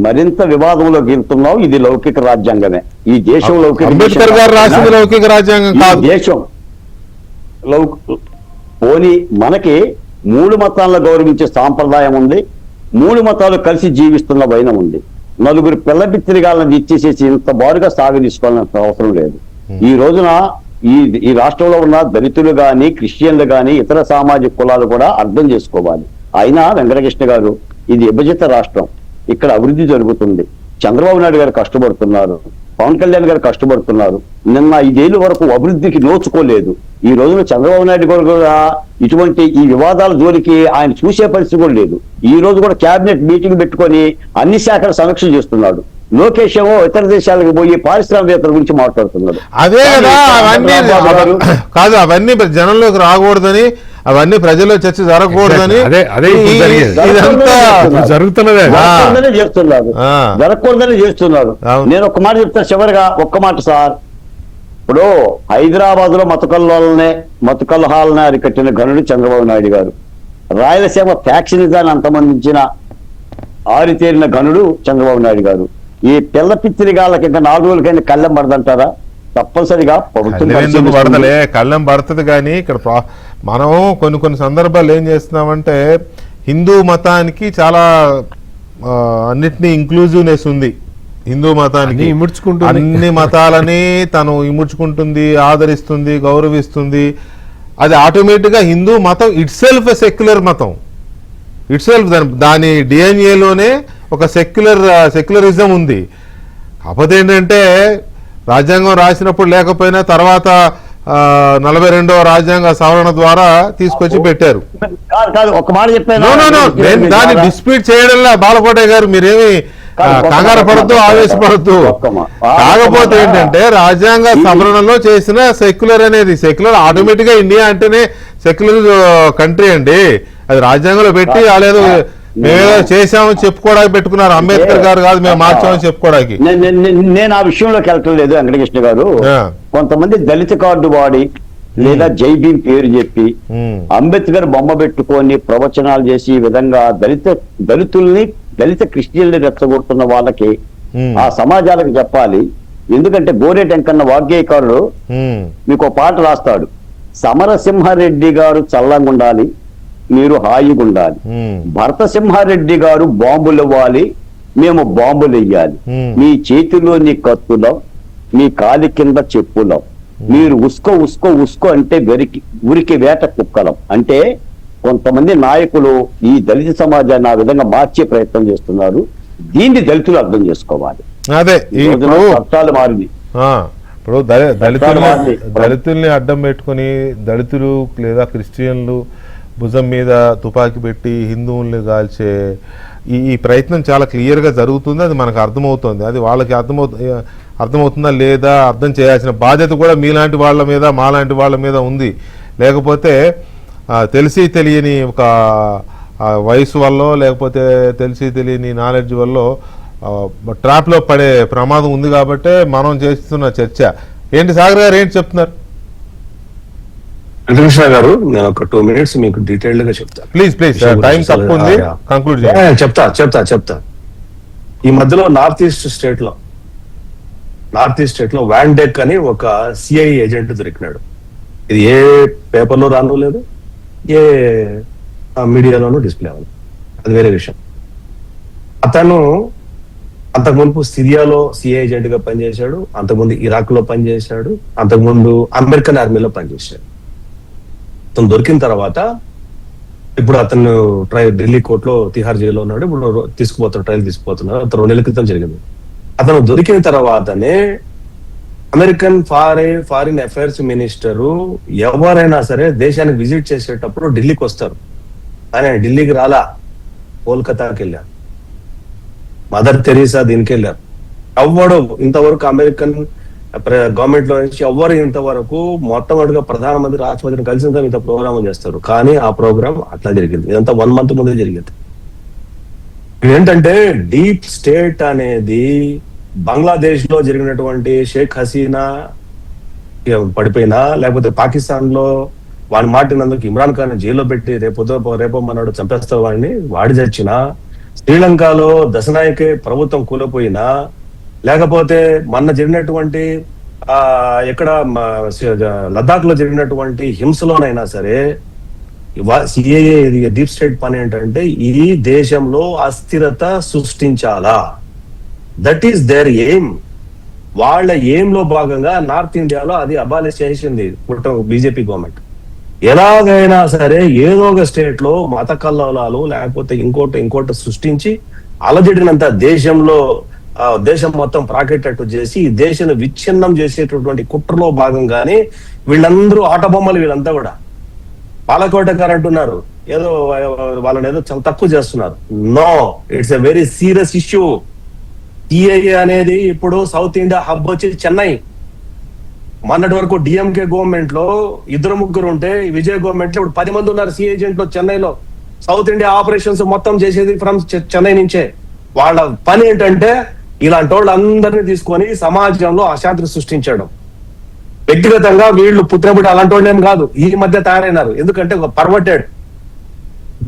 మరింత వివాదంలోకి వెళ్తున్నాం. ఇది లౌకిక రాజ్యాంగమే. ఈ దేశం లౌకిక, అంబేద్కర్ గారు రాసింది లౌకిక రాజ్యాంగం కాదు. దేశం పోనీ మనకి 3 మతాలను గౌరవించే సాంప్రదాయం ఉంది. 3 మతాలు కలిసి జీవిస్తున్న వైనం ఉంది. 4 పిల్లపిత్తిరిగాలను ఇచ్చేసేసి ఇంత బారుగా సాగదీసుకోవాల్సిన అవసరం లేదు. ఈ రోజున ఈ రాష్ట్రంలో ఉన్న దళితులు గాని, క్రిస్టియన్లు గాని, ఇతర సామాజిక కులాలు కూడా అర్థం చేసుకోవాలి. అయినా వెంకటకృష్ణ గారు, ఇది విభజిత రాష్ట్రం, ఇక్కడ అభివృద్ధి జరుగుతుంది. చంద్రబాబు నాయుడు గారు కష్టపడుతున్నారు, పవన్ కళ్యాణ్ గారు కష్టపడుతున్నారు. నిన్న 5 ఏళ్ళ వరకు అభివృద్ధికి నోచుకోలేదు. ఈ రోజున చంద్రబాబు నాయుడు గారు కూడా ఇటువంటి ఈ వివాదాల జోలికి ఆయన చూసే పరిస్థితి కూడా లేదు. ఈ రోజు కూడా కేబినెట్ మీటింగ్ పెట్టుకొని అన్ని శాఖల సమీక్ష చేస్తున్నాడు. లోకేష్ ఏమో ఇతర దేశాలకు పోయి పారిశ్రామికవేత్తల గురించి మాట్లాడుతున్నాడు. అదే కదా, అవన్నీ జనంలోకి రాకూడదని, అవన్నీ ప్రజల్లో చర్చ జరగకూడదని జరగకూడదని చేస్తున్నారు. నేను ఒక్క మాట చెప్తాను చివరిగా, ఒక్క మాట సార్. ఇప్పుడు హైదరాబాద్ లో మతకల్హాలనే అరికట్టిన ఘనుడు చంద్రబాబు నాయుడు గారు. రాయలసీమ ఫ్యాక్షనిజాన్ని అంతమందించిన ఆరితేరిన ఘనుడు చంద్రబాబు నాయుడు గారు. ఈ పిల్ల పిచ్చిరిగాళ్ళకి ఇంకా 4 రోజులకైనా కళ్ళెం పడదంటారా? తప్పనిసరిగా పడతలే, కళ్ళెం పడుతుంది. కానీ ఇక్కడ మనం కొన్ని సందర్భాలు ఏం చేస్తున్నామంటే, హిందూ మతానికి చాలా అన్నిటినీ ఇంక్లూజివ్నెస్ ఉంది. హిందూ మతానికి అన్ని మతాలని తను ఇముడ్చుకుంటుంది, ఆదరిస్తుంది, గౌరవిస్తుంది. అది ఆటోమేటిక్ గా హిందూ మతం ఇట్ సెల్ఫ్ సెక్యులర్ మతం. ఇట్ సెల్ఫ్ దాని డిఎన్ఏలోనే ఒక సెక్యులరిజం ఉంది. కాకపోతే ఏంటంటే రాజ్యాంగం రాసినప్పుడు లేకపోయినా తర్వాత 42వ రాజ్యాంగ సవరణ ద్వారా తీసుకొచ్చి పెట్టారు. ఒక మాట చెప్పాను, దాన్ని డిస్ప్యూట్ చేయడంలో బాలకోటయ్య గారు మీరేమి కంగారు పడద్దు, ఆవేశపడద్దు. కాకపోతే ఏంటంటే రాజ్యాంగ సవరణలో చేసిన సెక్యులర్ అనేది, సెక్యులర్ ఆటోమేటిక్ గా ఇండియా అంటేనే సెక్యులర్ కంట్రీ అండి. అది రాజ్యాంగంలో పెట్టి వాళ్ళేదో మేమేదో చేసామని చెప్పుకోవడానికి పెట్టుకున్నారు. అంబేద్కర్ గారు కాదు మేము మార్చామని చెప్పుకోవడానికి. నేను ఆ విషయంలోకి వెళ్ళటం లేదు వెంకటకృష్ణ గారు. కొంతమంది దళిత కార్డు వాడి లేదా జై భీమ్ పేరు చెప్పి అంబేద్కర్ బొమ్మ పెట్టుకొని ప్రవచనాలు చేసి ఈ విధంగా దళిత క్రిస్టియన్ని రెచ్చగొడుతున్న వాళ్ళకి ఆ సమాజాలకు చెప్పాలి. ఎందుకంటే గోరేటి వెంకన్న వాగ్గేయకారుడు మీకు పాట రాస్తాడు, సమరసింహారెడ్డి గారు చల్లంగా ఉండాలి, మీరు హాయిగా ఉండాలి. భరతసింహారెడ్డి గారు బాంబులు ఇవ్వాలి, మేము బాంబులు వెయ్యాలి. మీ చేతిలోని కత్తులం, మీ కాలి కింద చెప్పులం, మీరు ఉస్కో అంటే ఉరికి వేట కుక్కలం. అంటే కొంతమంది నాయకులు ఈ దళిత సమాజాన్ని ఆ విధంగా మార్చే ప్రయత్నం చేస్తున్నారు. దీన్ని దళితులు అర్థం చేసుకోవాలి. అదే చట్టాలు మారింది. ఇప్పుడు దళితుల్ని అడ్డం పెట్టుకుని దళితులు లేదా క్రిస్టియన్లు భుజం మీద తుపాకీ పెట్టి హిందువుల్ని కాల్చే ఈ ప్రయత్నం చాలా క్లియర్గా జరుగుతుంది. అది మనకు అర్థమవుతుంది. అది వాళ్ళకి అర్థమవుతుందా లేదా అర్థం చేయాల్సిన బాధ్యత కూడా మీలాంటి వాళ్ళ మీద, మాలాంటి వాళ్ళ మీద ఉంది. లేకపోతే తెలిసి తెలియని ఒక వయసు వల్ల, లేకపోతే తెలిసి తెలియని నాలెడ్జ్ వల్ల ట్రాప్లో పడే ప్రమాదం ఉంది. కాబట్టి మనం చేస్తున్న చర్చ ఏంటి? సాగర్ గారు ఏంటి చెప్తున్నారు? వెంకటకృష్ణ గారు, నేను ఒక 2 minutes మీకు డీటెయిల్డ్ గా చెప్తా. ప్లీజ్ టైం తక్కువ ఉంది, కంక్లూడ్ చేయండి. చెప్తా. ఈ మధ్యలో నార్త్ ఈస్ట్ స్టేట్ లో నార్త్ ఈస్ట్ స్టేట్ లో వ్యాండెక్ అని ఒక సిఐ ఏజెంట్ దొరికినాడు. ఇది ఏ పేపర్లో రాను లేదు, ఏ మీడియాలోనూ డిస్ప్లే అవ్వదు, అది వేరే విషయం. అతను అంతకుముందు సిరియాలో సిఐ ఏజెంట్ గా పనిచేశాడు, అంతకుముందు ఇరాక్ లో పనిచేశాడు, అంతకుముందు అమెరికన్ ఆర్మీలో పనిచేశాడు. అతను దొరికిన తర్వాత ఇప్పుడు అతను ఢిల్లీ కోర్టులో తిహార్ జైల్లో ఉన్నాడు. ఇప్పుడు ట్రయల్ తీసుకుపోతున్నారు. అతను 2 నెలల క్రితం జరిగింది. అతను దొరికిన తర్వాతనే అమెరికన్ ఫారిన్ అఫైర్స్ మినిస్టరు ఎవరైనా సరే దేశానికి విజిట్ చేసేటప్పుడు ఢిల్లీకి వస్తారు. కానీ ఢిల్లీకి రాలా, కోల్కతాకి వెళ్ళారు. మదర్ తెరీసా దీనికి వెళ్ళారు. ఎవ్వడు ఇంతవరకు అమెరికన్ గవర్నమెంట్ లో నుంచి ఎవ్వరు ఇంతవరకు మొట్టమొదటిగా ప్రధానమంత్రి రాష్ట్రపతిని కలిసిన తర్వాత ఇంత ప్రోగ్రామ్ చేస్తారు. కానీ ఆ ప్రోగ్రామ్ అట్లా జరిగింది. ఇదంతా 1 month ముందే జరిగింది. ఏంటంటే డీప్ స్టేట్ అనేది బంగ్లాదేశ్ లో జరిగినటువంటి షేక్ హసీనా పడిపోయినా, లేకపోతే పాకిస్తాన్ లో వాడిని మాటినందుకు ఇమ్రాన్ ఖాన్ జైల్లో పెట్టి రేపో మనాడు చంపేస్తారు వాడిని, వాడి చచ్చినా, శ్రీలంకలో దశనాయకే ప్రభుత్వం కూలిపోయినా, లేకపోతే మొన్న జరిగినటువంటి ఎక్కడ లద్దాఖ్ లో జరిగినటువంటి హింసలోనైనా సరే సిఏఏ డీప్ స్టేట్ పని ఏంటంటే ఈ దేశంలో అస్థిరత సృష్టించాలా. That is their aim. వాళ్ళ ఎయిమ్ లో భాగంగా నార్త్ ఇండియాలో అది అబాలిష్ చేసింది బీజేపీ గవర్నమెంట్. ఎలాగైనా సరే ఏదో ఒక స్టేట్ లో మత కల్లోలాలు లేకపోతే ఇంకోటి సృష్టించి అలజడినంత దేశం మొత్తం ప్రాకెట్టట్టు చేసి ఈ దేశాన్ని విచ్ఛిన్నం చేసేటటువంటి కుట్రలో భాగంగానే వీళ్ళందరూ ఆటబొమ్మలు. వీళ్ళంతా కూడా పాలకోట గారు అంటున్నారు ఏదో వాళ్ళని ఏదో చాలా తక్కువ చేస్తున్నారు. No, it's a very serious issue. CIA అనేది ఇప్పుడు సౌత్ ఇండియా హబ్ వచ్చి చెన్నై. మొన్నటి వరకు డిఎంకే గవర్నమెంట్ లో 2-3 ఉంటే, విజయ్ గవర్నమెంట్ లో ఇప్పుడు 10 మంది ఉన్నారు సిఐ ఏజెంట్లు చెన్నైలో. సౌత్ ఇండియా ఆపరేషన్స్ మొత్తం చేసేది ఫ్రమ్ చెన్నై నుంచే. వాళ్ళ పని ఏంటంటే ఇలాంటి వాళ్ళందరినీ తీసుకొని సమాజంలో అశాంతిని సృష్టించడం. వ్యక్తిగతంగా వీళ్ళు పుట్టినప్పుడు అలాంటి వాళ్ళు ఏం కాదు, ఈ మధ్య తయారైనారు. ఎందుకంటే ఒక పర్వర్టెడ్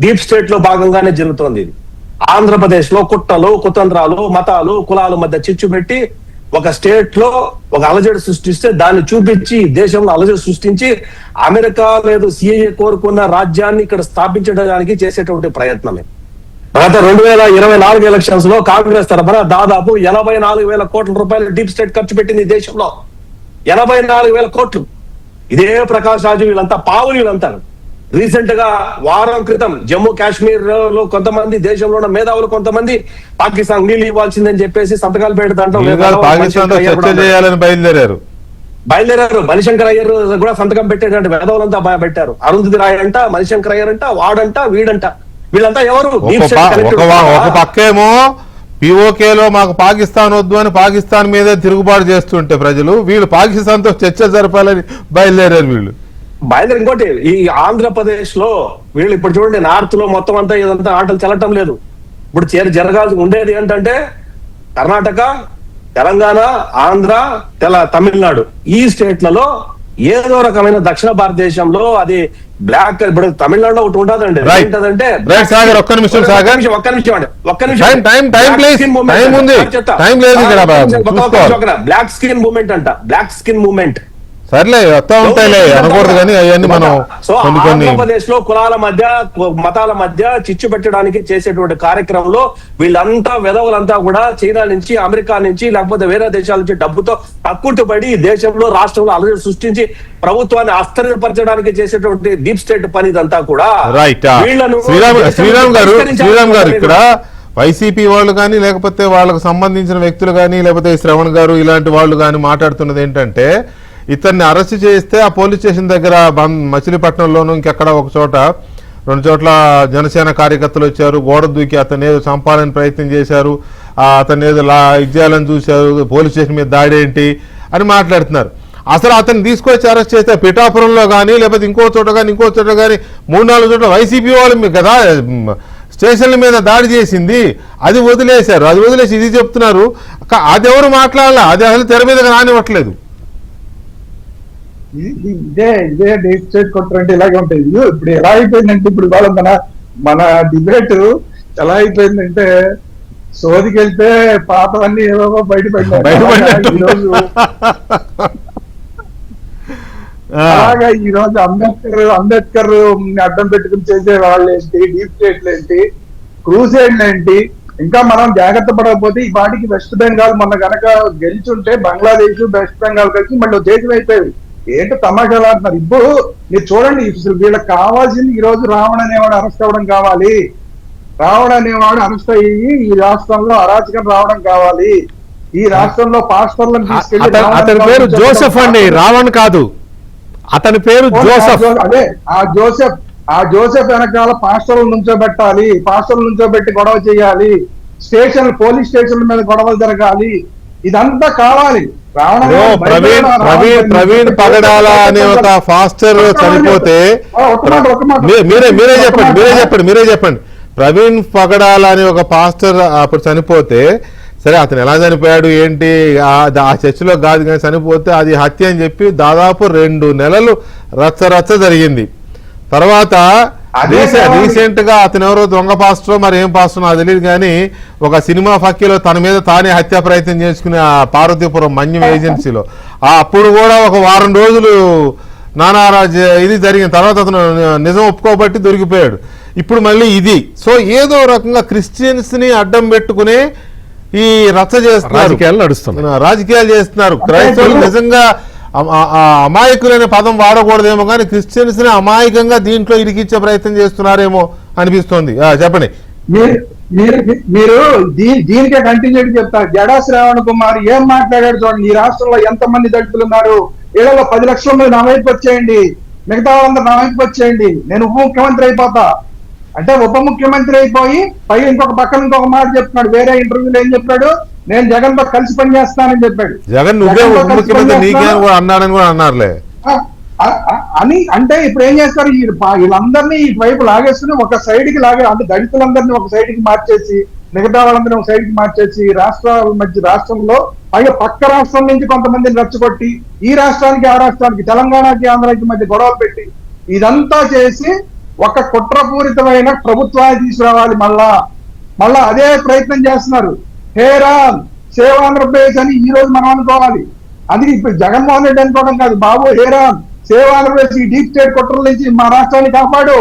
డీప్ స్టేట్ లో భాగంగానే జరుగుతోంది ఇది. ఆంధ్రప్రదేశ్ లో కుట్రలు, కుతంత్రాలు, మతాలు, కులాల మధ్య చిచ్చు పెట్టి ఒక స్టేట్ లో ఒక అలజడి సృష్టిస్తే దాన్ని చూపించి దేశంలో అలజడి సృష్టించి అమెరికా లేదు సిఐఏ కోరుకున్న రాజ్యాన్ని ఇక్కడ స్థాపించడానికి చేసేటువంటి ప్రయత్నమే. గత 2024 ఎలక్షన్స్ లో కాంగ్రెస్ తరఫున దాదాపు 84,000 కోట్ల రూపాయలు డీప్ స్టేట్ ఖర్చు పెట్టింది దేశంలో. 84,000 కోట్లు. ఇదే ప్రకాష్ రాజు వీళ్ళంతా పావులు. వీళ్ళంతా రీసెంట్ గా వారం క్రితం జమ్మూ కాశ్మీర్ లో కొంతమంది దేశంలో ఉన్న మేధావులు కొంతమంది పాకిస్తాన్ నీళ్ళు ఇవ్వాల్సిందని చెప్పేసి సంతకాలు పెడతాంటారు. బయలుదేరారు. మణిశంకర్ అయ్యర్ కూడా సంతకం పెట్టేటంటే మేధావులంతా పెట్టారు. అరుంధతి రాయ్ అంట, మణిశంకర్ అయ్యర్ అంట, వాడంట, వీడంట. వీళ్ళంతా ఎవరు? ఒక పక్కేమో పిఓకేలో మాకు పాకిస్తాన్ వద్దు అని పాకిస్తాన్ మీదే తిరుగుబాటు చేస్తుంటే ప్రజలు, వీళ్ళు పాకిస్తాన్ తో చర్చ జరపాలని బయలుదేరారు. ఇంకోటి ఈ ఆంధ్రప్రదేశ్ లో వీళ్ళు ఇప్పుడు చూడండి, నార్త్ లో మొత్తం అంతా ఇదంతా ఆటలు చెల్లటం లేదు. ఇప్పుడు జరగాల్సి ఉండేది ఏంటంటే కర్ణాటక, తెలంగాణ, ఆంధ్ర, తమిళనాడు ఈ స్టేట్లలో ఏదో రకమైన దక్షిణ భారతదేశంలో అది బ్లాక్. ఇప్పుడు తమిళనాడులో ఒకటి ఉంటుందండి, ఏంటంటే బ్లాక్ స్కిన్ మూవ్మెంట్ అంట. బ్లాక్ స్కిన్ మూవ్మెంట్ సర్లే వస్తా ఉంటాయిలే అనకూడదు కానీ అవన్నీ మనం ఆంధ్రప్రదేశ్ లో కులాల మధ్య మతాల మధ్య చిచ్చు పెట్టడానికి చేసేటువంటి కార్యక్రమంలో వీళ్ళంతా వెధవులంతా కూడా చైనా నుంచి, అమెరికా నుంచి, లేకపోతే వేరే దేశాల నుంచి డబ్బుతో కక్కుట్టుబడి దేశంలో రాష్ట్రంలో అలజడి సృష్టించి ప్రభుత్వాన్ని అస్థిరపరచడానికి చేసేటువంటి డీప్ స్టేట్ పని ఇదంతా కూడా. శ్రీరామ్ గారు ఇక్కడ వైసీపీ వాళ్ళు కానీ లేకపోతే వాళ్ళకు సంబంధించిన వ్యక్తులు కానీ లేకపోతే శ్రవణ్ గారు ఇలాంటి వాళ్ళు కానీ మాట్లాడుతున్నది ఏంటంటే ఇతన్ని అరెస్ట్ చేస్తే ఆ పోలీస్ స్టేషన్ దగ్గర మచిలీపట్నంలోను ఇంకెక్కడ 2 చోట్ల జనసేన కార్యకర్తలు వచ్చారు, గోడ దూకి అతను ఏదో చంపాలని ప్రయత్నం చేశారు, అతను ఏదో ఇది చేయాలని చూశారు, పోలీస్ స్టేషన్ మీద దాడి ఏంటి అని మాట్లాడుతున్నారు. అసలు అతను తీసుకొచ్చి అరెస్ట్ చేస్తే పిఠాపురంలో కానీ లేకపోతే ఇంకో చోట కానీ 3-4 చోట్ల వైసీపీ వాళ్ళు కదా స్టేషన్ల మీద దాడి చేసింది, అది వదిలేశారు. అది వదిలేసి ఇది చెప్తున్నారు. అది ఎవరు మాట్లాడాల, అది అసలు తెర మీద రానివ్వట్లేదు. ఇదే డీప్ స్టేట్ కుట్ర అంటే ఇలాగే ఉంటాయి. ఇప్పుడు ఎలా అయిపోయిందంటే ఇప్పుడు వాళ్ళ మన డిబేట్ ఎలా అయిపోయిందంటే సోదికి వెళ్తే పాతవన్నీ ఏవో బయటపడ్డాయి. బయటపడ్డట్టు. ఈరోజు ఆ, అలాగా ఈ రోజు అంబేద్కర్ అడ్డం పెట్టుకుని చేసే వాళ్ళు ఏంటి, డీప్ స్టేట్లు ఏంటి, క్రూసేడ్లు ఏంటి, ఇంకా మనం జాగ్రత్త పడకపోతే ఈ పాటికి వెస్ట్ బెంగాల్ మొన్న గనక గెలిచుంటే బంగ్లాదేశ్ వెస్ట్ బెంగాల్ కలిసి మళ్ళీ దేశం అయిపోయేది. ఏంటో తమాషాలు ఆడుతున్నారు. ఇప్పుడు మీరు చూడండి, అసలు వీళ్ళకి కావాల్సింది ఈ రోజు రావణ్ అనేవాడు అరెస్ట్ అవ్వడం కావాలి. రావణ్ అనేవాడు అరెస్ట్ అయ్యి ఈ రాష్ట్రంలో అరాచకం రావడం కావాలి. ఈ రాష్ట్రంలో పాస్టర్లను తీసుకెళ్లి అతని పేరు జోసెఫ్ అండి, రావణ్ కాదు. అతని పేరు జోసెఫ్. అదే ఆ జోసెఫ్ వెనకాల పాస్టర్లు నుంచోబెట్టాలి, పాస్టర్లు నుంచోబెట్టి గొడవ చేయాలి, పోలీస్ స్టేషన్ల మీద గొడవలు జరగాలి, ఇదంతా కావాలి. ప్రవీణ్ పగడాల అనే ఒక ఫాస్టర్ చనిపోతే మీరే చెప్పండి. ప్రవీణ్ పగడాల అనే ఒక పాస్టర్ అప్పుడు చనిపోతే, సరే అతను ఎలా చనిపోయాడు ఏంటి, ఆ చర్చిలో కాదు కానీ చనిపోతే అది హత్య అని చెప్పి దాదాపు 2 నెలలు రచ్చ జరిగింది. తర్వాత రీసెంట్ గా అతను ఎవరో దొంగ పాస్టరో మరి ఏం పాస్టర్ నాకు తెలియదు కానీ ఒక సినిమా ఫక్కీలో తన మీద తానే హత్యా ప్రయత్నం చేసుకునే ఆ పార్వతీపురం మన్యం ఏజెన్సీలో అప్పుడు కూడా ఒక వారం రోజులు నానారాజ్ ఇది జరిగిన తర్వాత అతను నిజం ఒప్పుకోబట్టి దొరికిపోయాడు. ఇప్పుడు మళ్ళీ ఇది. సో ఏదో రకంగా క్రిస్టియన్స్ ని అడ్డం పెట్టుకునే ఈ రచ్చ చేస్తున్నారు, రాజకీయాలు చేస్తున్నారు. క్రైస్తవులు నిజంగా అమాయకులైన పదం వాడకూడదేమో కానీ క్రిస్టియన్స్ ని అమాయకంగా దీంట్లో ఇరికిచ్చే ప్రయత్నం చేస్తున్నారేమో అనిపిస్తోంది. చెప్పండి. మీరు దీనికే కంటిన్యూ చెప్తారు. జడా శ్రావణ్ కుమార్ ఏం మాట్లాడాడు చూడండి. ఈ రాష్ట్రంలో ఎంతమంది దళితులు ఉన్నారు, ఏళ్ళలో 10 లక్షల మంది నా వైపు వచ్చేయండి, మిగతా వాళ్ళందరూ నా వైపు వచ్చేయండి, నేను ఉప ముఖ్యమంత్రి అయిపోతా అంటే ఉప ముఖ్యమంత్రి అయిపోయి పై ఇంకొక పక్కన ఇంకొక మాట చెప్తున్నాడు. వేరే ఇంటర్వ్యూలో ఏం చెప్పాడు, నేను జగన్ తో కలిసి పనిచేస్తానని చెప్పాడు. జగన్ నువ్వే ఉప ముఖ్యమంత్రి నీకే అన్నాడని కూడా అన్నారులే అని. అంటే ఇప్పుడు ఏం చేస్తారు, వీళ్ళందరినీ ఈ వైపు లాగేసుకుని ఒక సైడ్ కి అంటే దళితులందరినీ ఒక సైడ్ కి మార్చేసి మిగతా వాళ్ళందరినీ ఒక సైడ్ కి మార్చేసి రాష్ట్రాల మధ్య రాష్ట్రంలో పైగా పక్క రాష్ట్రం నుంచి కొంతమందిని రెచ్చగొట్టి ఈ రాష్ట్రానికి ఆ రాష్ట్రానికి తెలంగాణకి ఆంధ్రాకి మధ్య గొడవలు పెట్టి ఇదంతా చేసి ఒక కుట్రపూరితమైన ప్రభుత్వాన్ని తీసుకురావాలి. మళ్ళా అదే ప్రయత్నం చేస్తున్నారు. హేరాన్ సేవ్ ఆంధ్రప్రదేశ్ అని ఈ రోజు మనం అనుకోవాలి. అది ఇప్పుడు జగన్మోహన్ రెడ్డి అనుకోవడం కాదు. బాబు హేరాన్ సేవ్ ఆంధ్రప్రదేశ్, ఈ డీప్ స్టేట్ కుట్రల నుంచి మా రాష్ట్రాన్ని కాపాడు,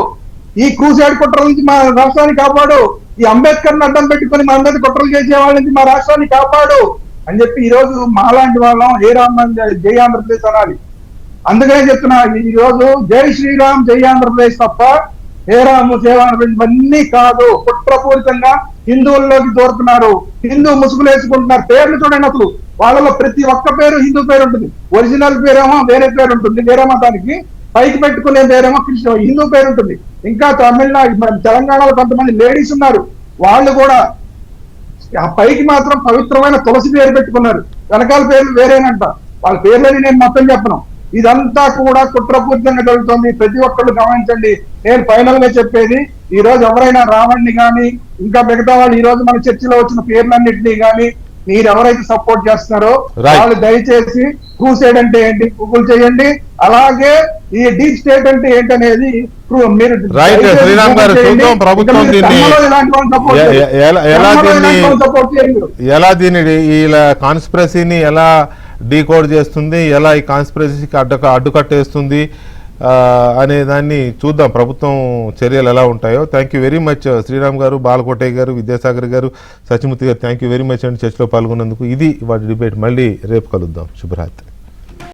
ఈ క్రూసైడ్ కుట్రల నుంచి మా రాష్ట్రాన్ని కాపాడు, ఈ అంబేద్కర్ అడ్డం పెట్టుకుని మా అందరి కుట్రలు చేసే వాళ్ళ నుంచి మా రాష్ట్రాన్ని కాపాడు అని చెప్పి ఈ రోజు మాలాంటి వాళ్ళం హేరామ్ జై ఆంధ్రప్రదేశ్ అనాలి. అందుకనే చెప్తున్నా, ఈ రోజు జై శ్రీరామ్ జై ఆంధ్రప్రదేశ్ తప్ప హేరాము సేవాంధ్రప్రదేశ్ ఇవన్నీ కాదు. కుట్రపూరితంగా హిందువుల్లోకి దూరుతున్నారు, హిందూ ముసుగులు వేసుకుంటున్నారు. పేర్లు చూడండి, అసలు వాళ్ళలో ప్రతి ఒక్క పేరు హిందూ పేరు ఉంటుంది, ఒరిజినల్ పేరేమో వేరే పేరు ఉంటుంది, వేరే మతానికి పైకి పెట్టుకునే పేరేమో హిందూ పేరు ఉంటుంది. ఇంకా తమిళనాడు తెలంగాణలో కొంతమంది లేడీస్ ఉన్నారు, వాళ్ళు కూడా ఆ పైకి మాత్రం పవిత్రమైన తులసి పేరు పెట్టుకున్నారు, వెనకాల పేర్లు వేరేనంట. వాళ్ళ పేర్లని నేను మొత్తం చెప్పను. ఇదంతా కూడా కుట్రపూరితంగా జరుగుతుంది. ప్రతి ఒక్కళ్ళు గమనించండి. నేను ఫైనల్ గా చెప్పేది, ఈ రోజు ఎవరైనా రావణ్ణి గాని ఇంకా మిగతా వాళ్ళు ఈ రోజు మన చర్చిలో వచ్చిన పేర్లన్నింటినీ గాని మీరు ఎవరైతే సపోర్ట్ చేస్తున్నారో వాళ్ళు దయచేసి క్రూసైడ్ అంటే ఏంటి గూగుల్ చేయండి. అలాగే ఈ డీప్ స్టేట్ అంటే ఏంటనేది మీరు ఎలా దీన్ని ఇలా కాన్స్పిరసీని ఎలా డీకోడ్ చేస్తుంది, ఎలా ఈ కాన్స్పిరసీకి అడ్డుకట్టేస్తుంది అనే దాన్ని చూద్దాం, ప్రభుత్వం చర్యలు ఎలా ఉంటాయో. Thank you very much Sriram గారు, బాలకోటయ్య గారు, విద్యాసాగర్ గారు, సత్యమూర్తి గారు. థ్యాంక్ యూ వెరీ మచ్ అండి చర్చలో పాల్గొన్నందుకు. ఇది వాటి డిబేట్. మళ్ళీ రేపు కలుద్దాం. శుభరాత్రి.